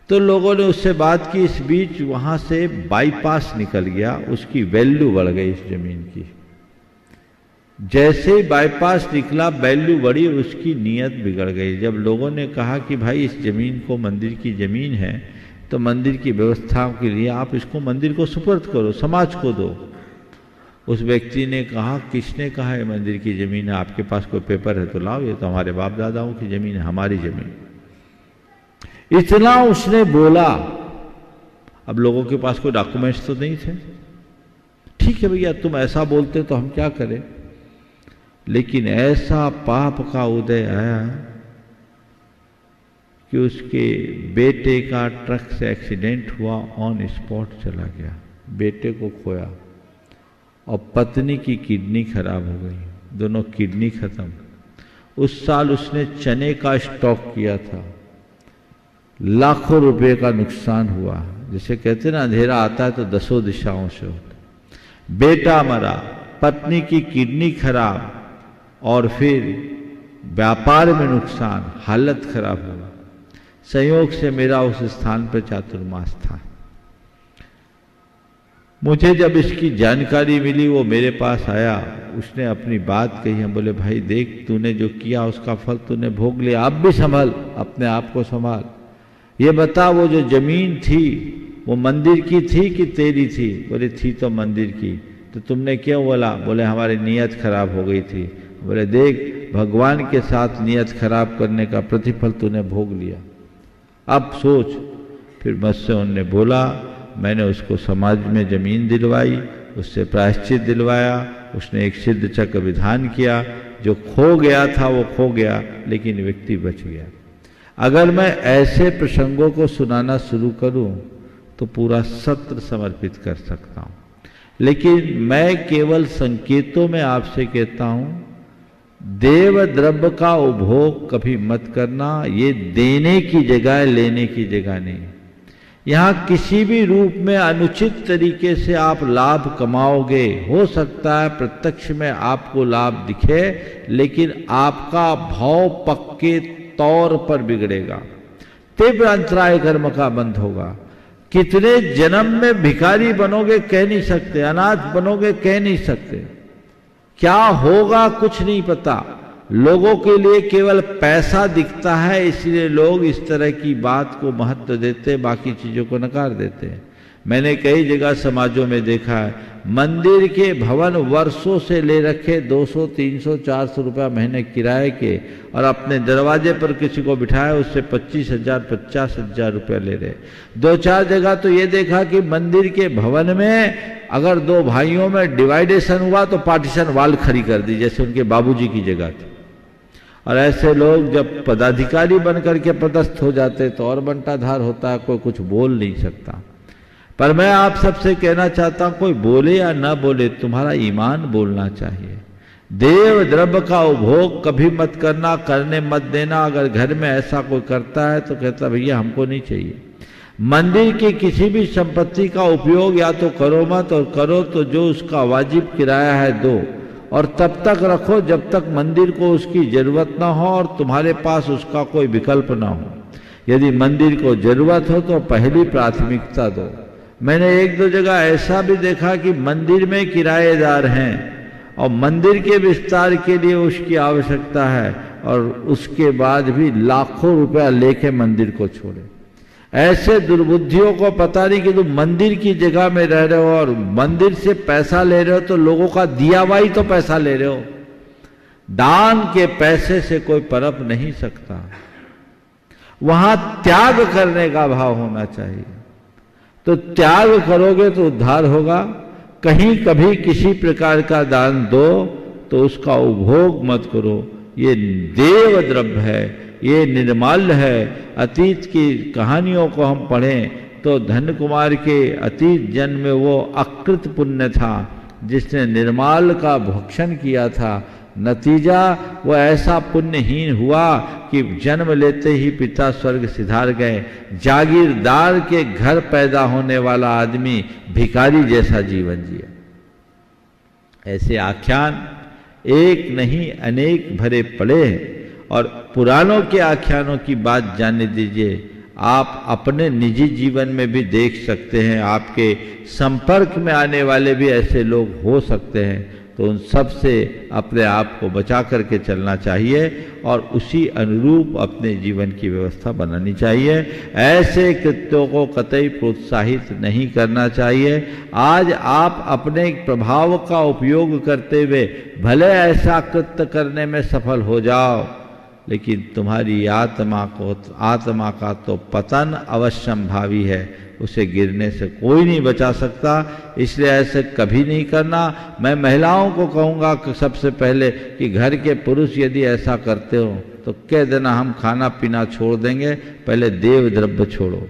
तो लोगों ने उससे बात की। इस बीच वहां से बाईपास निकल गया, उसकी वैल्यू बढ़ गई इस जमीन की। जैसे ही बाईपास निकला वैल्यू बढ़ी, उसकी नीयत बिगड़ गई। जब लोगों ने कहा कि भाई इस जमीन को मंदिर की जमीन है तो मंदिर की व्यवस्थाओं के लिए आप इसको मंदिर को सुपर्द करो, समाज को दो। उस व्यक्ति ने कहा, किसने कहा है मंदिर की जमीन है? आपके पास कोई पेपर है तो लाओ, ये तो हमारे बाप दादाओं की जमीन है, हमारी जमीन। इतना उसने बोला। अब लोगों के पास कोई डॉक्यूमेंट्स तो नहीं थे। ठीक है भैया, तुम ऐसा बोलते तो हम क्या करें। लेकिन ऐसा पाप का उदय आया कि उसके बेटे का ट्रक से एक्सीडेंट हुआ, ऑन स्पॉट चला गया, बेटे को खोया। और पत्नी की किडनी खराब हो गई, दोनों किडनी खत्म। उस साल उसने चने का स्टॉक किया था, लाखों रुपए का नुकसान हुआ। जैसे कहते ना अंधेरा आता है तो 10 दिशाओं से होता। बेटा मरा, पत्नी की किडनी खराब, और फिर व्यापार में नुकसान, हालत खराब हुआ। संयोग से मेरा उस स्थान पर चातुर्मास था। मुझे जब इसकी जानकारी मिली, वो मेरे पास आया, उसने अपनी बात कही। हम बोले भाई देख, तूने जो किया उसका फल तूने भोग लिया, अब भी संभल, अपने आप को संभाल। ये बता, वो जो जमीन थी वो मंदिर की थी कि तेरी थी? बोले थी तो मंदिर की। तो तुमने क्यों बोला? बोले हमारी नीयत खराब हो गई थी। बोले देख, भगवान के साथ नीयत खराब करने का प्रतिफल तूने भोग लिया, अब सोच। फिर मुझसे उन्होंने बोला, मैंने उसको समाज में जमीन दिलवाई, उससे प्रायश्चित दिलवाया, उसने एक सिद्ध चक्र विधान किया। जो खो गया था वो खो गया, लेकिन व्यक्ति बच गया। अगर मैं ऐसे प्रसंगों को सुनाना शुरू करूं तो पूरा सत्र समर्पित कर सकता हूं, लेकिन मैं केवल संकेतों में आपसे कहता हूं, देव द्रव्य का उपभोग कभी मत करना। ये देने की जगह, लेने की जगह नहीं। यहां किसी भी रूप में अनुचित तरीके से आप लाभ कमाओगे, हो सकता है प्रत्यक्ष में आपको लाभ दिखे, लेकिन आपका भाव पक्के तौर पर बिगड़ेगा, तीव्र अंतराय कर्म का बंध होगा। कितने जन्म में भिखारी बनोगे कह नहीं सकते, अनाथ बनोगे कह नहीं सकते, क्या होगा कुछ नहीं पता। लोगों के लिए केवल पैसा दिखता है, इसलिए लोग इस तरह की बात को महत्व देते, बाकी चीजों को नकार देते हैं। मैंने कई जगह समाजों में देखा है, मंदिर के भवन वर्षों से ले रखे 200, 300, 400 रुपया महीने किराए के, और अपने दरवाजे पर किसी को बिठाया उससे 25,000, 50,000 रुपया ले रहे। 2-4 जगह तो ये देखा कि मंदिर के भवन में अगर 2 भाइयों में डिवाइडेशन हुआ तो पार्टीशन वाल खड़ी कर दी, जैसे उनके बाबूजी की जगह थी। और ऐसे लोग जब पदाधिकारी बनकर के पदस्थ हो जाते तो और बंटाधार होता है, कोई कुछ बोल नहीं सकता। पर मैं आप सबसे कहना चाहता हूं, कोई बोले या ना बोले, तुम्हारा ईमान बोलना चाहिए। देव द्रव्य का उपभोग कभी मत करना, करने मत देना। अगर घर में ऐसा कोई करता है तो कहता भैया हमको नहीं चाहिए। मंदिर की किसी भी संपत्ति का उपयोग या तो करो मत, और करो तो जो उसका वाजिब किराया है दो, और तब तक रखो जब तक मंदिर को उसकी जरूरत ना हो और तुम्हारे पास उसका कोई विकल्प ना हो। यदि मंदिर को जरूरत हो तो पहली प्राथमिकता दो। मैंने 1-2 जगह ऐसा भी देखा कि मंदिर में किराएदार हैं और मंदिर के विस्तार के लिए उसकी आवश्यकता है, और उसके बाद भी लाखों रुपया लेके मंदिर को छोड़े। ऐसे दुर्बुद्धियों को पता नहीं कि तुम मंदिर की जगह में रह रहे हो और मंदिर से पैसा ले रहे हो, तो लोगों का दिया हुआ ही तो पैसा ले रहे हो। दान के पैसे से कोई परप नहीं सकता। वहां त्याग करने का भाव होना चाहिए। तो त्याग करोगे तो उद्धार होगा। कहीं कभी किसी प्रकार का दान दो तो उसका उपभोग मत करो। ये देव द्रव्य है, ये निर्माल्य है। अतीत की कहानियों को हम पढ़ें तो धन कुमार के अतीत जन्म में वो अकृत पुण्य था जिसने निर्माल का भक्षण किया था। नतीजा वो ऐसा पुण्यहीन हुआ कि जन्म लेते ही पिता स्वर्ग सिधार गए। जागीरदार के घर पैदा होने वाला आदमी भिखारी जैसा जीवन जिया। ऐसे आख्यान एक नहीं अनेक भरे पड़े हैं। और पुराणों के आख्यानों की बात जानने दीजिए, आप अपने निजी जीवन में भी देख सकते हैं। आपके संपर्क में आने वाले भी ऐसे लोग हो सकते हैं, तो उन सब से अपने आप को बचा करके चलना चाहिए और उसी अनुरूप अपने जीवन की व्यवस्था बनानी चाहिए। ऐसे कृत्यों को कतई प्रोत्साहित नहीं करना चाहिए। आज आप अपने प्रभाव का उपयोग करते हुए भले ऐसा कृत्य करने में सफल हो जाओ, लेकिन तुम्हारी आत्मा का तो पतन अवश्यंभावी है। उसे गिरने से कोई नहीं बचा सकता, इसलिए ऐसे कभी नहीं करना। मैं महिलाओं को कहूँगा कि सबसे पहले कि घर के पुरुष यदि ऐसा करते हो तो कह देना हम खाना पीना छोड़ देंगे, पहले देव द्रव्य छोड़ो।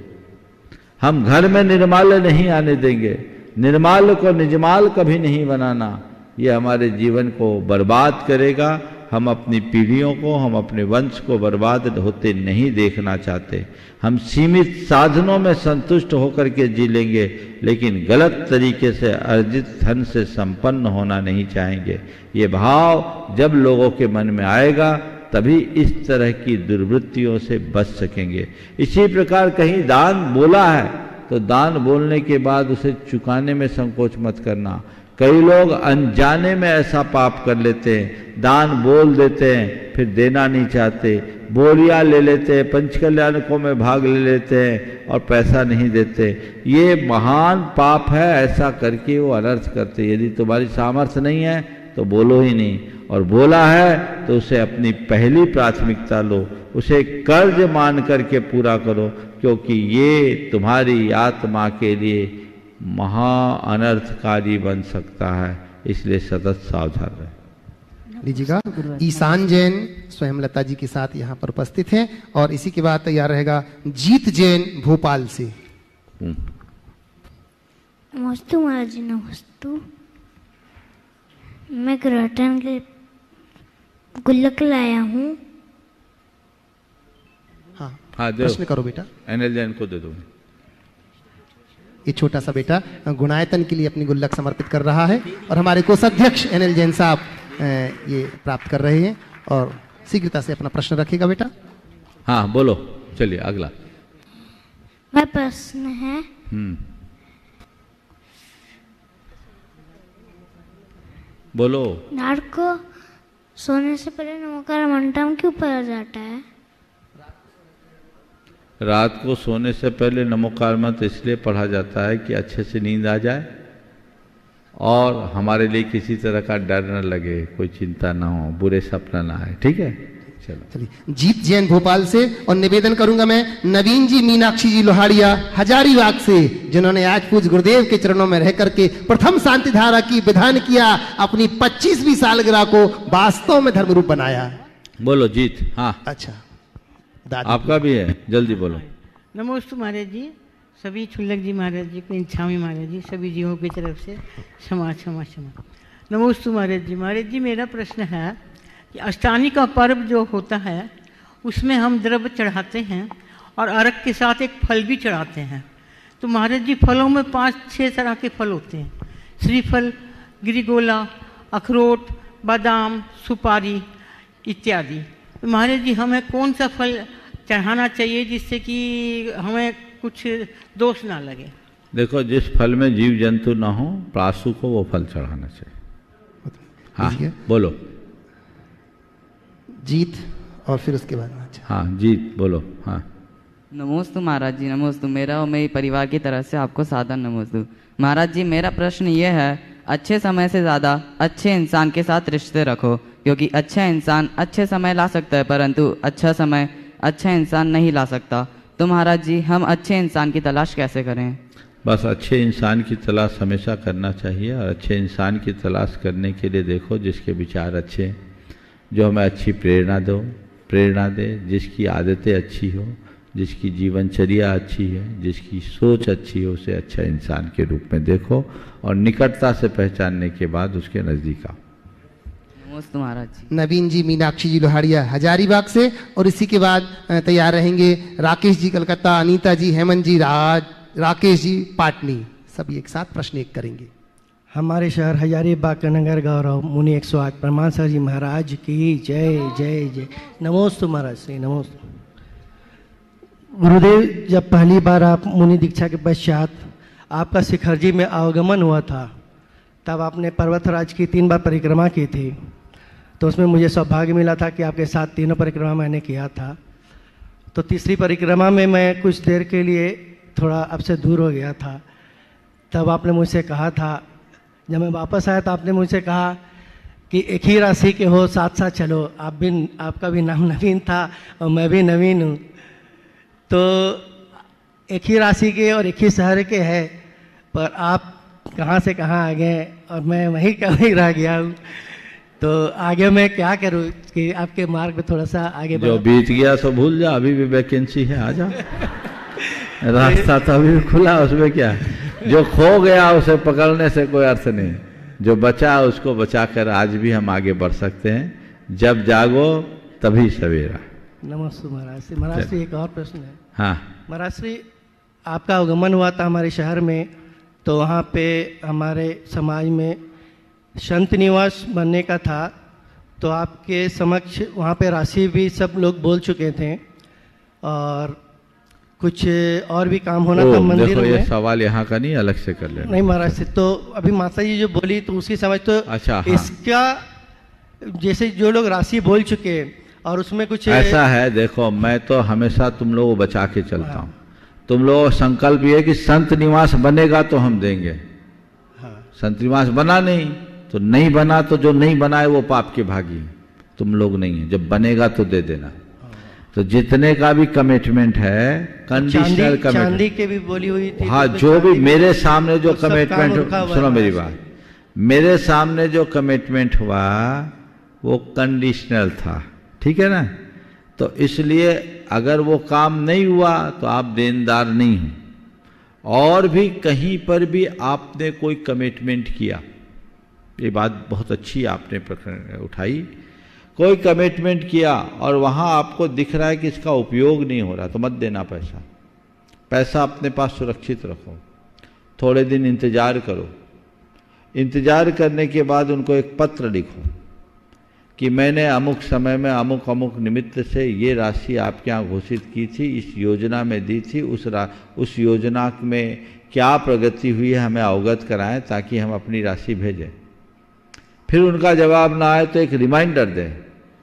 हम घर में निर्माल्य नहीं आने देंगे। निर्माल्य को निजमाल कभी नहीं बनाना, ये हमारे जीवन को बर्बाद करेगा। हम अपनी पीढ़ियों को, हम अपने वंश को बर्बाद होते नहीं देखना चाहते। हम सीमित साधनों में संतुष्ट होकर के जी लेंगे, लेकिन गलत तरीके से अर्जित धन से संपन्न होना नहीं चाहेंगे। ये भाव जब लोगों के मन में आएगा तभी इस तरह की दुर्वृत्तियों से बच सकेंगे। इसी प्रकार कहीं दान बोला है तो दान बोलने के बाद उसे चुकाने में संकोच मत करना। कई लोग अनजाने में ऐसा पाप कर लेते हैं, दान बोल देते हैं फिर देना नहीं चाहते, बोलियां ले लेते हैं, पंचकल्याणकों में भाग ले लेते हैं और पैसा नहीं देते। ये महान पाप है। ऐसा करके वो अनर्थ करते। यदि तुम्हारी सामर्थ्य नहीं है तो बोलो ही नहीं, और बोला है तो उसे अपनी पहली प्राथमिकता लो, उसे कर्ज मान करके पूरा करो, क्योंकि ये तुम्हारी आत्मा के लिए महा अनर्थकारी बन सकता है। इसलिए सतत सावधान रहे। लीजिएगा। ईशान जैन स्वयं लता जी के साथ यहाँ पर उपस्थित हैं और इसी के बाद तैयार रहेगा जीत जैन भोपाल से। नमस्ते महाराज जी, नमस्ते। मैं ग्राटन के गुल्लक लाया हूँ। हाँ हाँ, प्रश्न करो बेटा। एनएल जैन को दे दो। ये छोटा सा बेटा गुणायतन के लिए अपनी गुल्लक समर्पित कर रहा है और हमारे कोषाध्यक्ष एनएल जैन साहब ये प्राप्त कर रहे हैं और शीघ्रता से अपना प्रश्न रखेगा बेटा। हाँ बोलो, चलिए अगला। मेरा प्रश्न है, बोलो। रात को सोने से पहले नमोकार मंत्रम क्यों पढ़ा जाता है? रात को सोने से पहले नमोकार मंत्र इसलिए पढ़ा जाता है कि अच्छे से नींद आ जाए और हमारे लिए किसी तरह का डर न लगे, कोई चिंता ना हो, बुरे सपना ना आए। ठीक है, चलो। चलिए जीत जैन भोपाल से और निवेदन करूंगा मैं नवीन जी मीनाक्षी जी लोहाड़िया हजारीबाग से, जिन्होंने आज पूज्य गुरुदेव के चरणों में रह करके प्रथम शांति धारा की विधान किया, अपनी 25वीं सालगिरह को वास्तव में धर्म रूप बनाया। बोलो जीत। हाँ अच्छा, आपका भी है, जल्दी बोलो। नमोस्तु महाराज जी, सभी छुल्लक जी महाराज जी को, इच्छामी महाराज जी, सभी जीवों की तरफ से क्षमा क्षमा क्षमा। नमोस्तु महाराज जी। महाराज जी मेरा प्रश्न है कि अष्टानी का पर्व जो होता है उसमें हम द्रव्य चढ़ाते हैं और अर्घ के साथ एक फल भी चढ़ाते हैं। तो महाराज जी फलों में 5-6 तरह के फल होते हैं, श्रीफल, गिरिगोला, अखरोट, बादाम, सुपारी इत्यादि। तो महाराज जी हमें कौन सा फल चढ़ाना चाहिए जिससे कि हमें कुछ दोष ना लगे? देखो, जिस फल में जीव जंतु ना हो, प्रासु को वो फल चढ़ाना चाहिए। हाँ बोलो जीत और फिर उसके बाद। हाँ जीत बोलो। हाँ नमोस्तु महाराज जी, नमोस्तु। मेरा और मेरी परिवार की तरफ से आपको सादर नमोस्तु। महाराज जी मेरा प्रश्न ये है, अच्छे समय से ज़्यादा अच्छे इंसान के साथ रिश्ते रखो, क्योंकि अच्छा इंसान अच्छे समय ला सकता है परंतु अच्छा समय अच्छा इंसान नहीं ला सकता। तो महाराज जी हम अच्छे इंसान की तलाश कैसे करें? बस अच्छे इंसान की तलाश हमेशा करना चाहिए और अच्छे इंसान की तलाश करने के लिए देखो जिसके विचार अच्छे हैं, जो हमें अच्छी प्रेरणा दे, जिसकी आदतें अच्छी हो, जिसकी जीवनचर्या अच्छी है, जिसकी सोच अच्छी हो, उसे अच्छा इंसान के रूप में देखो और निकटता से पहचानने के बाद उसके नज़दीक आओ। नमस्ते महाराज जी। नवीन जी मीनाक्षी जी लोहाड़िया हजारीबाग से और इसी के बाद तैयार रहेंगे राकेश जी कलकत्ता, अनीता जी, हेमंत जी, राकेश जी पाटनी। सभी एक साथ प्रश्न एक करेंगे। हमारे शहर हजारीबाग का नगर गौरव मुनि 108 परमान सर जी महाराज की जय जय जय। नमोस्तु महाराज से नमोस्तु। गुरुदेव जब पहली बार आप मुनि दीक्षा के पश्चात आपका शिखरजी में आवागमन हुआ था, तब आपने पर्वतराज की 3 बार परिक्रमा की थी। तो उसमें मुझे सौभाग्य मिला था कि आपके साथ तीनों परिक्रमा मैंने किया था। तो तीसरी परिक्रमा में मैं कुछ देर के लिए थोड़ा आपसे दूर हो गया था। तब आपने मुझसे कहा था, जब मैं वापस आया तो आपने मुझसे कहा कि एक ही राशि के हो, साथ साथ चलो। आपका भी नाम नवीन था और मैं भी नवीन हूँ, तो एक ही राशि के और एक ही शहर के हैं, पर आप कहाँ से कहाँ आ गए और मैं वहीं का वहीं रह गया हूँ। तो आगे मैं क्या करूँ कि आपके मार्ग में थोड़ा सा आगे जो बीत गया सो भूल जा, अभी भी वैकेंसी है, आ जा। रास्ता तो अभी भी खुला, उसमें क्या है। जो खो गया उसे पकड़ने से कोई अर्थ नहीं, जो बचा उसको बचाकर आज भी हम आगे बढ़ सकते हैं। जब जागो तभी सवेरा। नमस्ते महाराज श्री। महाराज श्री एक और प्रश्न है। हाँ महाराज श्री, आपका आगमन हुआ था हमारे शहर में, तो वहाँ पे हमारे समाज में संत निवास बनने का था, तो आपके समक्ष वहाँ पे राशि भी सब लोग बोल चुके थे और कुछ और भी काम होना था मंदिर देखो, में। ये सवाल यहाँ का नहीं, अलग से कर लेना। नहीं महाराज से, तो अभी माता जी जो बोली तो उसकी समझ तो अच्छा, हाँ। इसका जैसे जो लोग राशि बोल चुके और उसमें कुछ ऐसा है। देखो, मैं तो हमेशा तुम लोगों को बचा के चलता हूँ। तुम लोगों का संकल्प ये है कि संत निवास बनेगा तो हम देंगे। संत निवास बना नहीं तो नहीं बना, तो जो नहीं बना है वो पाप के भागी है, तुम लोग नहीं है। जब बनेगा तो दे देना। तो जितने का भी कमिटमेंट है, कंडीशनल कमिटमेंट, चांदी के भी बोली हुई थी। हाँ, जो भी मेरे सामने जो कमिटमेंट, सुनो मेरी बात, मेरे सामने जो कमिटमेंट हुआ वो कंडीशनल था, ठीक है ना। तो इसलिए अगर वो काम नहीं हुआ तो आप देनदार नहीं हो। और भी कहीं पर भी आपने कोई कमिटमेंट किया, ये बात बहुत अच्छी आपने उठाई, कोई कमिटमेंट किया और वहाँ आपको दिख रहा है कि इसका उपयोग नहीं हो रहा, तो मत देना पैसा। पैसा अपने पास सुरक्षित रखो, थोड़े दिन इंतज़ार करो। इंतज़ार करने के बाद उनको एक पत्र लिखो कि मैंने अमुक समय में अमुक अमुक निमित्त से ये राशि आपके यहाँ घोषित की थी, इस योजना में दी थी, उस योजना में क्या प्रगति हुई है हमें अवगत कराएं ताकि हम अपनी राशि भेजें। फिर उनका जवाब ना आए तो एक रिमाइंडर दें,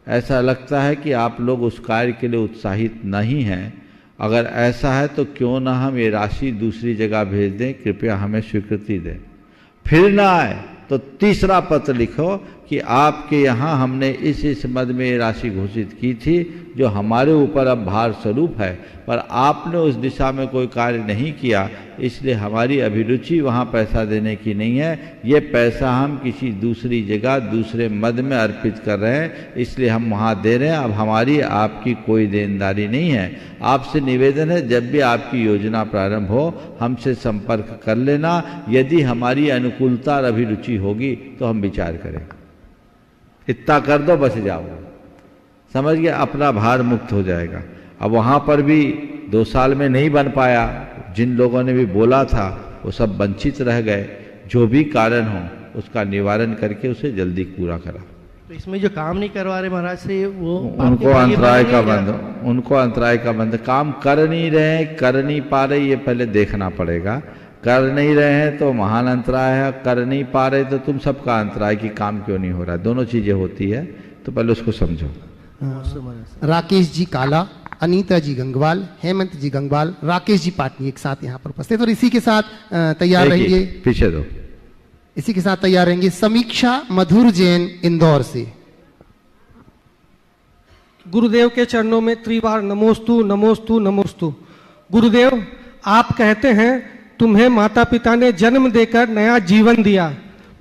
ऐसा लगता है कि आप लोग उस कार्य के लिए उत्साहित नहीं हैं, अगर ऐसा है तो क्यों ना हम ये राशि दूसरी जगह भेज दें, कृपया हमें स्वीकृति दें। फिर ना आए तो तीसरा पत्र लिखो कि आपके यहाँ हमने इस मद में ये राशि घोषित की थी जो हमारे ऊपर अब भार स्वरूप है, पर आपने उस दिशा में कोई कार्य नहीं किया, इसलिए हमारी अभिरुचि वहाँ पैसा देने की नहीं है, ये पैसा हम किसी दूसरी जगह दूसरे मद में अर्पित कर रहे हैं, इसलिए हम वहाँ दे रहे हैं, अब हमारी आपकी कोई देनदारी नहीं है। आपसे निवेदन है जब भी आपकी योजना प्रारंभ हो हमसे संपर्क कर लेना, यदि हमारी अनुकूलता और अभिरुचि होगी तो हम विचार करें। इतना कर दो, बच जाओगे, समझ गए, अपना भार मुक्त हो जाएगा। अब वहाँ पर भी 2 साल में नहीं बन पाया, जिन लोगों ने भी बोला था वो सब वंचित रह गए, जो भी कारण हो उसका निवारण करके उसे जल्दी पूरा करा। तो इसमें जो काम नहीं करवा रहे महाराज से वो उनको अंतराय का बंद, उनको अंतराय का बंद, काम कर नहीं रहे, कर नहीं पा रहे, ये पहले देखना पड़ेगा। कर नहीं रहे हैं तो महान अंतराय है, कर नहीं पा रहे तो तुम सबका अंतराय कि काम क्यों नहीं हो रहा है, दोनों चीजें होती है, तो पहले उसको समझो। राकेश जी काला, अनीता जी गंगवाल, हेमंत जी गंगवाल, राकेश जी पाटनी एक साथ यहाँ पर उपस्थित, और इसी के साथ तैयार रहेंगे, पीछे दो, इसी के साथ तैयार रहेंगे समीक्षा मधुर जैन इंदौर से। गुरुदेव के चरणों में त्रिवार नमोस्तु नमोस्तु नमोस्तु। गुरुदेव, आप कहते हैं तुम्हें माता पिता ने जन्म देकर नया जीवन दिया,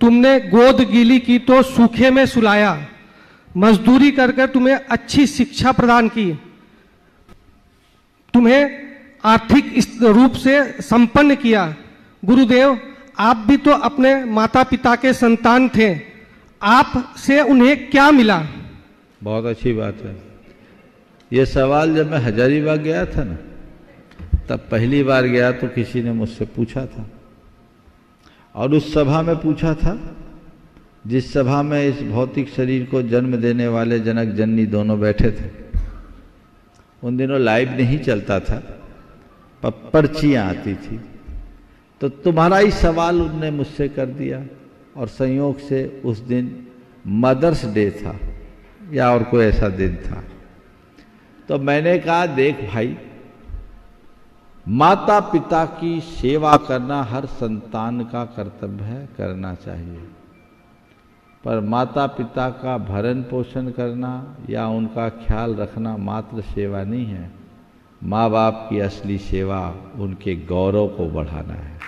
तुमने गोद गीली की तो सूखे में सुलाया, मजदूरी कर कर तुम्हें अच्छी शिक्षा प्रदान की, तुम्हें आर्थिक रूप से संपन्न किया। गुरुदेव, आप भी तो अपने माता पिता के संतान थे, आप से उन्हें क्या मिला? बहुत अच्छी बात है। ये सवाल जब मैं हजारीबाग गया था ना, तब पहली बार गया तो किसी ने मुझसे पूछा था, और उस सभा में पूछा था जिस सभा में इस भौतिक शरीर को जन्म देने वाले जनक जननी दोनों बैठे थे। उन दिनों लाइव नहीं चलता था, पर पर्चियाँ आती थी, तो तुम्हारा ही सवाल उनने मुझसे कर दिया, और संयोग से उस दिन मदर्स डे था या और कोई ऐसा दिन था। तो मैंने कहा, देख भाई, माता पिता की सेवा करना हर संतान का कर्तव्य है, करना चाहिए, पर माता पिता का भरण पोषण करना या उनका ख्याल रखना मात्र सेवा नहीं है। माँ बाप की असली सेवा उनके गौरव को बढ़ाना है।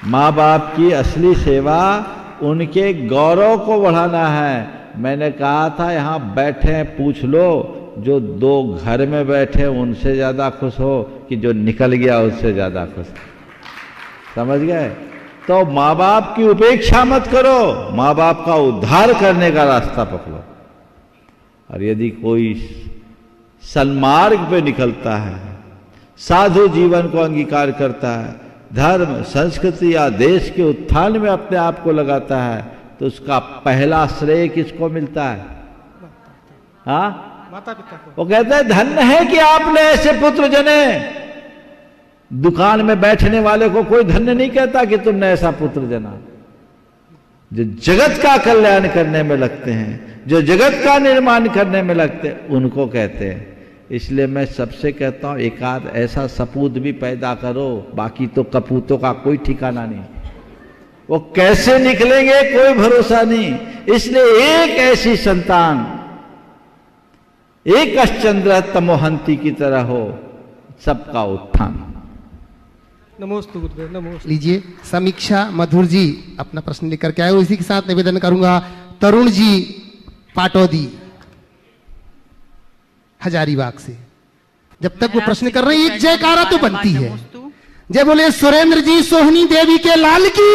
माँ बाप की असली सेवा उनके गौरव को बढ़ाना है। मैंने कहा था, यहाँ बैठे पूछ लो, जो 2 घर में बैठे उनसे ज़्यादा खुश हो कि जो निकल गया उससे ज़्यादा खुश। समझ गए? तो माँ बाप की उपेक्षा मत करो, माँ बाप का उद्धार करने का रास्ता पकड़ो। और यदि कोई सन्मार्ग पे निकलता है, साधु जीवन को अंगीकार करता है, धर्म संस्कृति या देश के उत्थान में अपने आप को लगाता है, तो उसका पहला श्रेय किसको मिलता है? हाँ, माता पिता को। वो कहता है, धन्य है कि आपने ऐसे पुत्र जने। दुकान में बैठने वाले को कोई धन्य नहीं कहता कि तुमने ऐसा पुत्र जना। जो जगत का कल्याण करने में लगते हैं, जो जगत का निर्माण करने में लगते हैं, उनको कहते हैं। इसलिए मैं सबसे कहता हूं, एक आध ऐसा सपूत भी पैदा करो, बाकी तो कपूतों का कोई ठिकाना नहीं, वो कैसे निकलेंगे कोई भरोसा नहीं। इसलिए एक ऐसी संतान, एक चंद्र तमोहंती की तरह हो, सबका उत्थान। नमोस्तु गुरुदेव, नमोस्तु। लीजिए, समीक्षा मधुर जी अपना प्रश्न लेकर के आए, और इसी के साथ निवेदन करूंगा तरुण जी पाटौदी हजारीबाग से। जब तक वो प्रश्न कर रहे हैं एक जयकारा तो बनती है। जय बोले सुरेंद्र जी सोहनी देवी के लाल की।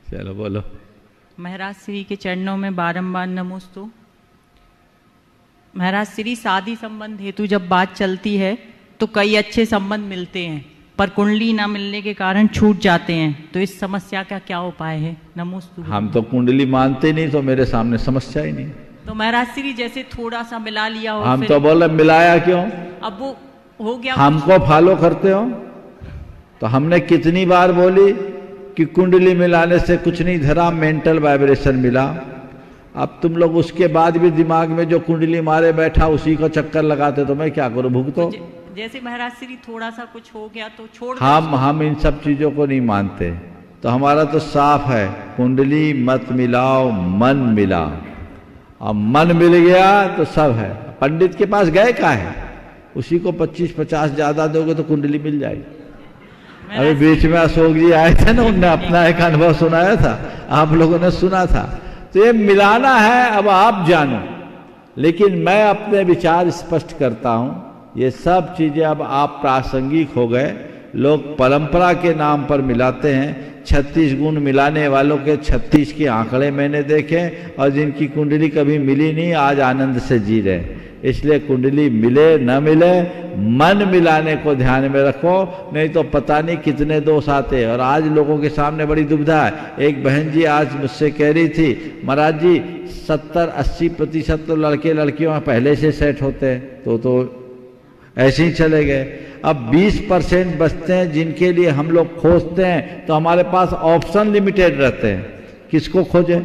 चलो बोलो। महाराज श्री के चरणों में बारंबार नमोस्तु। महाराज श्री, शादी संबंध हेतु जब बात चलती है तो कई अच्छे संबंध मिलते हैं, पर कुंडली ना मिलने के कारण छूट जाते हैं, तो इस समस्या का क्या उपाय है? नमोस्तु। हम तो कुंडली मानते नहीं, तो मेरे सामने समस्या ही नहीं। तो महाराज श्री जैसे थोड़ा सा मिला लिया हो, हम तो बोले मिलाया क्यों? अब वो हो गया। हमको फॉलो करते हो तो हमने कितनी बार बोली कि कुंडली मिलाने से कुछ नहीं धरा, मेंटल वाइब्रेशन मिला। अब तुम लोग उसके बाद भी दिमाग में जो कुंडली मारे बैठा उसी को चक्कर लगाते, तो मैं क्या करूं? भुगतो। जैसे महाराज श्री थोड़ा सा कुछ हो गया तो छोड़। हम इन सब चीजों को नहीं मानते। तो हमारा तो साफ है, कुंडली मत मिलाओ, मन मिलाओ। अब मन मिल गया तो सब है। पंडित के पास गए का है, उसी को 25-50 ज्यादा दोगे तो कुंडली मिल जाएगी। अभी बीच में अशोक जी आए थे ना, उनने अपना एक अनुभव सुनाया था, आप लोगों ने सुना था। तो ये मिलाना है, अब आप जानो। लेकिन मैं अपने विचार स्पष्ट करता हूं, ये सब चीजें अब आप प्रासंगिक हो गए। लोग परंपरा के नाम पर मिलाते हैं। 36 गुण मिलाने वालों के 36 के आंकड़े मैंने देखे, और जिनकी कुंडली कभी मिली नहीं आज आनंद से जी रहे। इसलिए कुंडली मिले न मिले, मन मिलाने को ध्यान में रखो, नहीं तो पता नहीं कितने दोष आते। और आज लोगों के सामने बड़ी दुविधा है। एक बहन जी आज मुझसे कह रही थी, महाराज जी 70-80% तो लड़के लड़कियों में पहले से सेट होते हैं, तो ऐसे ही चले गए। अब 20% बचते हैं जिनके लिए हम लोग खोजते हैं, तो हमारे पास ऑप्शन लिमिटेड रहते हैं, किसको खोजें?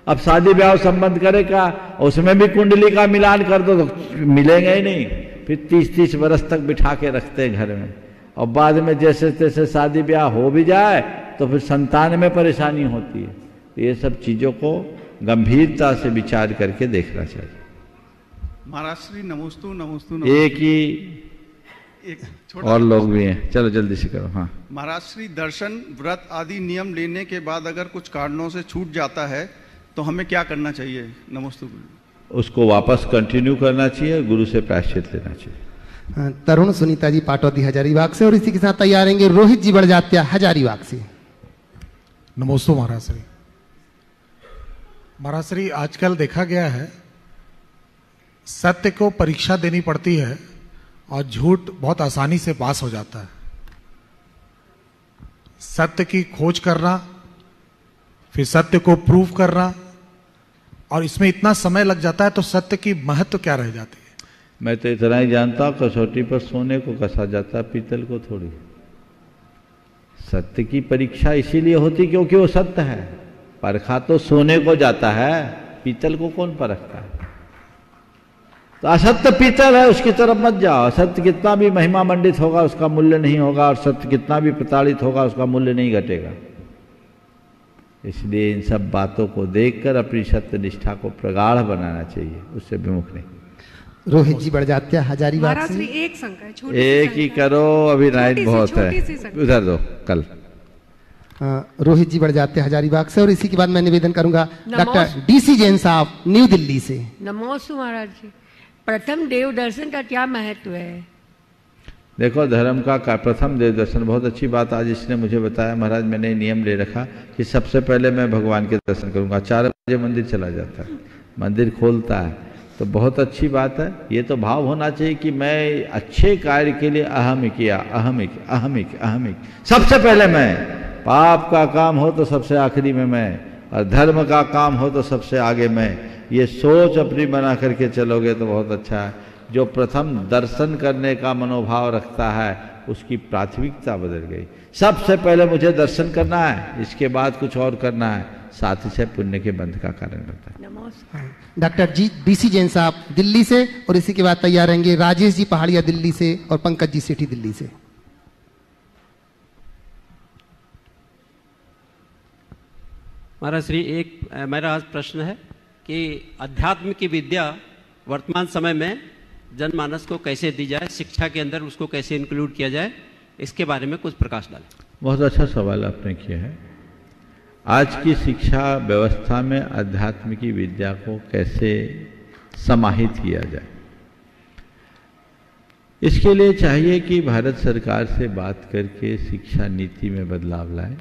अब शादी ब्याह संबंध करेगा, उसमें भी कुंडली का मिलान कर दो तो मिलेंगे ही नहीं। फिर 30-30 वर्ष तक बिठा के रखते हैं घर में, और बाद में जैसे तैसे शादी ब्याह हो भी जाए तो फिर संतान में परेशानी होती है। तो ये सब चीज़ों को गंभीरता से विचार करके देखना चाहिए। महाराज श्री नमोस्तु नमोस्तु। एक और लोग भी हैं, चलो जल्दी से करो। हाँ महाराज श्री, दर्शन व्रत आदि नियम लेने के बाद अगर कुछ कारणों से छूट जाता है तो हमें क्या करना चाहिए? नमोस्तु। उसको वापस कंटिन्यू करना चाहिए, गुरु से प्रायश्चित लेना चाहिए। तरुण सुनीता जी पाटौदी हजारीबाग से, और इसी के साथ तैयार रहेंगे रोहित जी बड़जात्या हजारीबाग से। नमोस्तु महाराज श्री। महाराज श्री, आजकल देखा गया है सत्य को परीक्षा देनी पड़ती है और झूठ बहुत आसानी से पास हो जाता है। सत्य की खोज करना, फिर सत्य को प्रूव करना, और इसमें इतना समय लग जाता है, तो सत्य की महत्व क्या रह जाती है? मैं तो इतना ही जानता हूं, कसौटी पर सोने को कसा जाता है, पीतल को थोड़ी। सत्य की परीक्षा इसीलिए होती क्योंकि वो सत्य है। परखा तो सोने को जाता है, पीतल को कौन परखता है? तो असत्य पीतल है, उसकी तरफ मत जाओ। सत्य कितना भी महिमा मंडित होगा उसका मूल्य नहीं होगा, और सत्य कितना भी प्रताड़ित होगा उसका मूल्य नहीं घटेगा। इसलिए इन सब बातों को देखकर अपनी सत्य निष्ठा को प्रगाढ़ बनाना चाहिए, उससे विमुख नहीं। रोहित जी बड़जात्या हजारीबाग से। एक ही करो, अभी नाइट बहुत है, उधर दो कल। रोहित जी बड़जात्या हजारीबाग से, और इसी के बाद मैं निवेदन करूंगा डॉक्टर DC जैन साहब न्यू दिल्ली से। नमोस्तु महाराज जी। प्रथम देव दर्शन का क्या महत्व है? देखो, धर्म का प्रथम देव दर्शन, बहुत अच्छी बात आज इसने मुझे बताया। महाराज मैंने नियम ले रखा कि सबसे पहले मैं भगवान के दर्शन करूंगा। 4 बजे मंदिर चला जाता है, मंदिर खोलता है, तो बहुत अच्छी बात है। ये तो भाव होना चाहिए कि मैं अच्छे कार्य के लिए अहम किया, अहम सबसे पहले मैं। पाप का काम हो तो सबसे आखिरी में मैं, और धर्म का काम हो तो सबसे आगे मैं। ये सोच अपनी बना करके चलोगे तो बहुत अच्छा है। जो प्रथम दर्शन करने का मनोभाव रखता है उसकी प्राथमिकता बदल गई। सबसे पहले मुझे दर्शन करना है, इसके बाद कुछ और करना है, साथ ही से पुण्य के बंध का कारण बनता है। नमस्कार। डॉक्टर DC जैन साहब दिल्ली से, और इसी के बाद तैयार रहेंगे राजेश जी पहाड़िया दिल्ली से और पंकज जी सेठी दिल्ली से। महाराज श्री, एक मेरा आज प्रश्न है कि अध्यात्म की विद्या वर्तमान समय में जनमानस को कैसे दी जाए, शिक्षा के अंदर उसको कैसे इंक्लूड किया जाए, इसके बारे में कुछ प्रकाश डालें। बहुत अच्छा सवाल आपने किया है। आज की शिक्षा व्यवस्था में अध्यात्म की विद्या को कैसे समाहित किया जाए। इसके लिए चाहिए कि भारत सरकार से बात करके शिक्षा नीति में बदलाव लाए,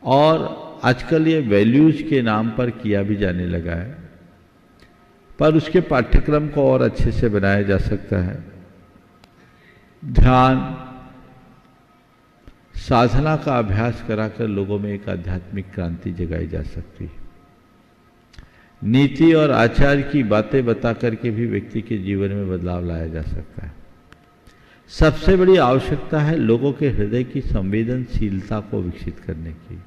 और आजकल ये वैल्यूज के नाम पर किया भी जाने लगा है, पर उसके पाठ्यक्रम को और अच्छे से बनाया जा सकता है। ध्यान साधना का अभ्यास कराकर लोगों में एक आध्यात्मिक क्रांति जगाई जा सकती है। नीति और आचार की बातें बता करके भी व्यक्ति के जीवन में बदलाव लाया जा सकता है। सबसे बड़ी आवश्यकता है लोगों के हृदय की संवेदनशीलता को विकसित करने की।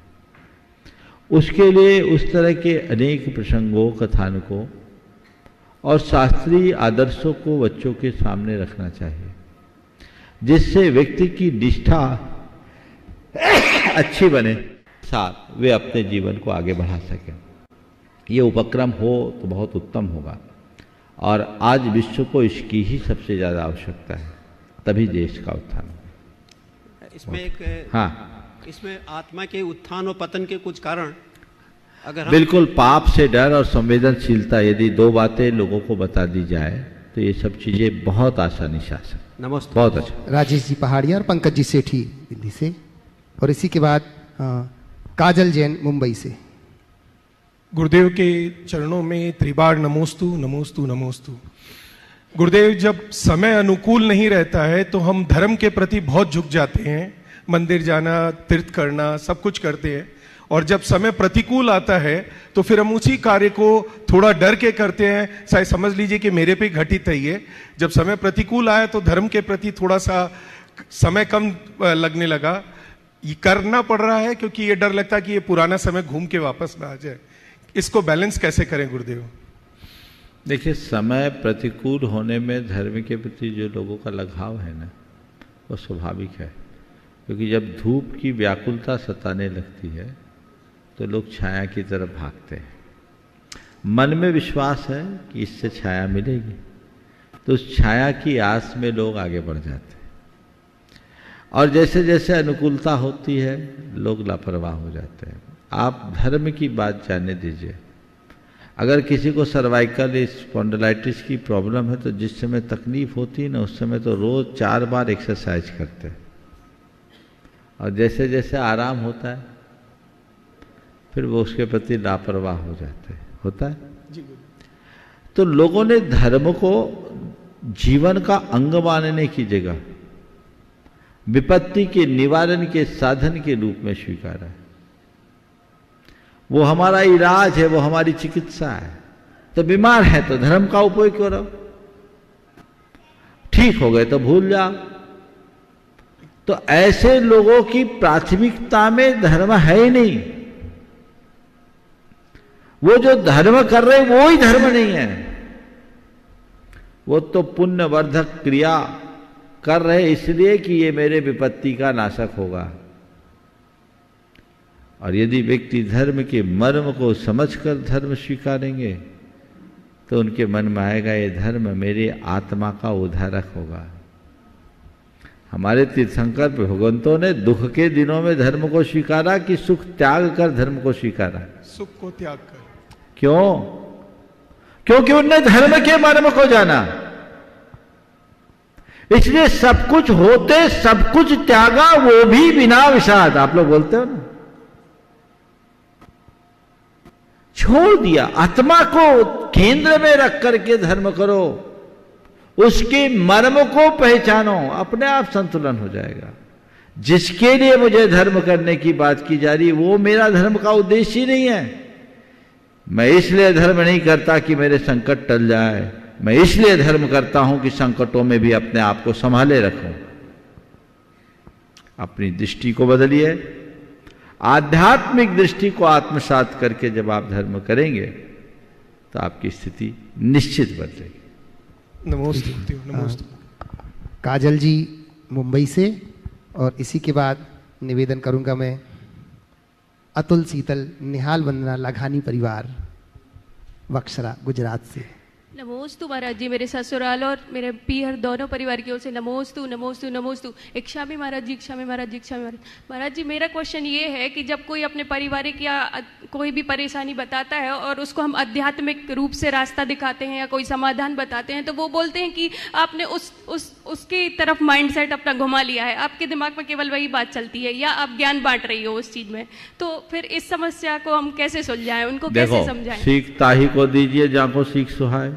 उसके लिए उस तरह के अनेक प्रसंगों, कथानकों और शास्त्रीय आदर्शों को बच्चों के सामने रखना चाहिए, जिससे व्यक्ति की निष्ठा अच्छी बने, साथ वे अपने जीवन को आगे बढ़ा सकें। ये उपक्रम हो तो बहुत उत्तम होगा, और आज विश्व को इसकी ही सबसे ज़्यादा आवश्यकता है, तभी देश का उत्थान होगा। इसमें एक इसमें आत्मा के उत्थान और पतन के कुछ कारण अगर बिल्कुल, पाप से डर और संवेदनशीलता, यदि दो बातें लोगों को बता दी जाए तो ये सब चीजें बहुत आसानी से आ सकती। नमस्ते। बहुत अच्छा। राजेश जी पहाड़िया और पंकज जी सेठी दिल्ली से, और इसी के बाद काजल जैन मुंबई से। गुरुदेव के चरणों में त्रिबार नमोस्तु नमोस्तु नमोस्तु। गुरुदेव, जब समय अनुकूल नहीं रहता है तो हम धर्म के प्रति बहुत झुक जाते हैं, मंदिर जाना, तीर्थ करना, सब कुछ करते हैं, और जब समय प्रतिकूल आता है तो फिर हम उसी कार्य को थोड़ा डर के करते हैं। शायद समझ लीजिए कि मेरे पे घटित है ये। जब समय प्रतिकूल आया तो धर्म के प्रति थोड़ा सा समय कम लगने लगा। ये करना पड़ रहा है क्योंकि ये डर लगता है कि ये पुराना समय घूम के वापस ना आ जाए। इसको बैलेंस कैसे करें गुरुदेव? देखिए, समय प्रतिकूल होने में धर्म के प्रति जो लोगों का लगाव है ना, वो स्वाभाविक है, क्योंकि जब धूप की व्याकुलता सताने लगती है तो लोग छाया की तरफ भागते हैं। मन में विश्वास है कि इससे छाया मिलेगी, तो उस छाया की आस में लोग आगे बढ़ जाते हैं, और जैसे जैसे अनुकूलता होती है लोग लापरवाह हो जाते हैं। आप धर्म की बात जाने दीजिए। अगर किसी को सर्वाइकल स्पॉन्डिलाइटिस की प्रॉब्लम है तो जिस समय तकलीफ होती है ना, उस समय तो रोज 4 बार एक्सरसाइज करते हैं, और जैसे जैसे आराम होता है फिर वो उसके प्रति लापरवाह हो जाते हैं। होता है जी। तो लोगों ने धर्म को जीवन का अंग मानने की जगह विपत्ति के निवारण के साधन के रूप में स्वीकारा है। वो हमारा इलाज है, वो हमारी चिकित्सा है। तो बीमार है तो धर्म का उपयोग करो, ठीक हो गए तो भूल जाओ। तो ऐसे लोगों की प्राथमिकता में धर्म है ही नहीं। वो जो धर्म कर रहे वो ही धर्म नहीं है, वो तो पुण्यवर्धक क्रिया कर रहे इसलिए कि ये मेरे विपत्ति का नाशक होगा। और यदि व्यक्ति धर्म के मर्म को समझकर धर्म स्वीकारेंगे तो उनके मन में आएगा ये धर्म मेरी आत्मा का उद्धारक होगा। हमारे तीर्थंकर भगवंतों ने दुख के दिनों में धर्म को स्वीकारा कि सुख त्याग कर धर्म को स्वीकारा? सुख को त्याग कर। क्यों? क्योंकि उनने धर्म के मर्म को जाना। इसलिए सब कुछ होते सब कुछ त्यागा, वो भी बिना विषाद। आप लोग बोलते हो ना, छोड़ दिया। आत्मा को केंद्र में रख करके धर्म करो, उसके मर्म को पहचानो, अपने आप संतुलन हो जाएगा। जिसके लिए मुझे धर्म करने की बात की जा रही वो मेरा धर्म का उद्देश्य ही नहीं है। मैं इसलिए धर्म नहीं करता कि मेरे संकट टल जाए, मैं इसलिए धर्म करता हूं कि संकटों में भी अपने आप को संभाले रखूं। अपनी दृष्टि को बदलिए। आध्यात्मिक दृष्टि को आत्मसात करके जब आप धर्म करेंगे तो आपकी स्थिति निश्चित बदलेगी। नमस्ते। नमस्ते। काजल जी मुंबई से, और इसी के बाद निवेदन करूंगा मैं अतुल शीतल निहाल वंदना लाघानी परिवार बक्सरा गुजरात से। नमोस्तु महाराज जी, मेरे ससुराल और मेरे पीहर दोनों परिवार की ओर से नमोस्तु नमोस्तु नमोस्तु। इक्षामी महाराज जी, इक्षामी महाराज जी, इक्षामी महाराज जी। मेरा क्वेश्चन ये है कि जब कोई अपने पारिवारिक या कोई भी परेशानी बताता है और उसको हम आध्यात्मिक रूप से रास्ता दिखाते हैं या कोई समाधान बताते हैं, तो वो बोलते हैं कि आपने उसकी तरफ माइंडसेट अपना घुमा लिया है, आपके दिमाग में केवल वही बात चलती है या आप ज्ञान बांट रही हो उस चीज में। तो फिर इस समस्या को हम कैसे सुलझाएं, उनको कैसे समझाएं? सीख ताही को दीजिए जाको सीख सुहाए।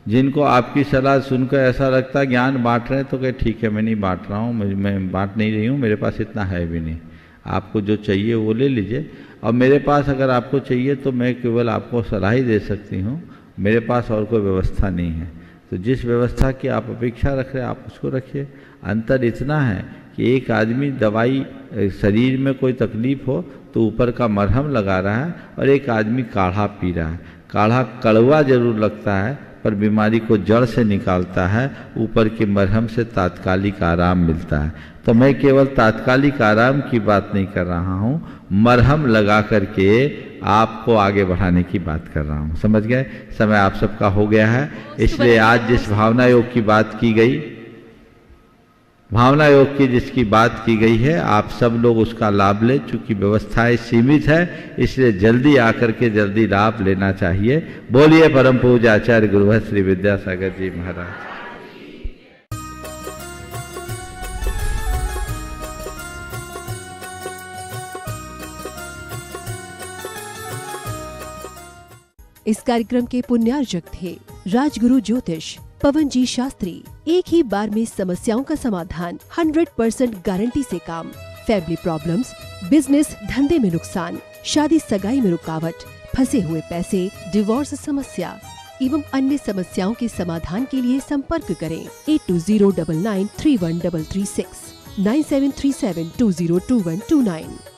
जिनको आपकी सलाह सुनकर ऐसा लगता है ज्ञान बांट रहे हैं, तो कहे ठीक है मैं नहीं बांट रहा हूँ, मैं बांट नहीं रही हूँ, मेरे पास इतना है भी नहीं, आपको जो चाहिए वो ले लीजिए। और मेरे पास अगर आपको चाहिए तो मैं केवल आपको सलाह ही दे सकती हूँ, मेरे पास और कोई व्यवस्था नहीं है। तो जिस व्यवस्था की आप अपेक्षा रख रहे हैं आप उसको रखिए। अंतर इतना है कि एक आदमी दवाई, शरीर में कोई तकलीफ हो तो ऊपर का मरहम लगा रहा है और एक आदमी काढ़ा पी रहा है। काढ़ा कड़वा जरूर लगता है पर बीमारी को जड़ से निकालता है, ऊपर के मरहम से तात्कालिक आराम मिलता है। तो मैं केवल तात्कालिक आराम की बात नहीं कर रहा हूँ, मरहम लगा करके आपको आगे बढ़ाने की बात कर रहा हूँ। समझ गए? समय आप सबका हो गया है, इसलिए आज जिस भावना योग की बात की गई, भावना योग की जिसकी बात की गई है, आप सब लोग उसका लाभ लें। चूंकि व्यवस्थाएं सीमित है इसलिए जल्दी आकर के जल्दी लाभ लेना चाहिए। बोलिए परम पूज्य आचार्य गुरुवर श्री विद्यासागर जी महाराज। इस कार्यक्रम के पुण्यार्जक थे राजगुरु ज्योतिष पवन जी शास्त्री। एक ही बार में समस्याओं का समाधान, 100% गारंटी से काम। फैमिली प्रॉब्लम्स, बिजनेस धंधे में नुकसान, शादी सगाई में रुकावट, फंसे हुए पैसे, डिवोर्स समस्या एवं अन्य समस्याओं के समाधान के लिए संपर्क करें 8209931336 9737202129।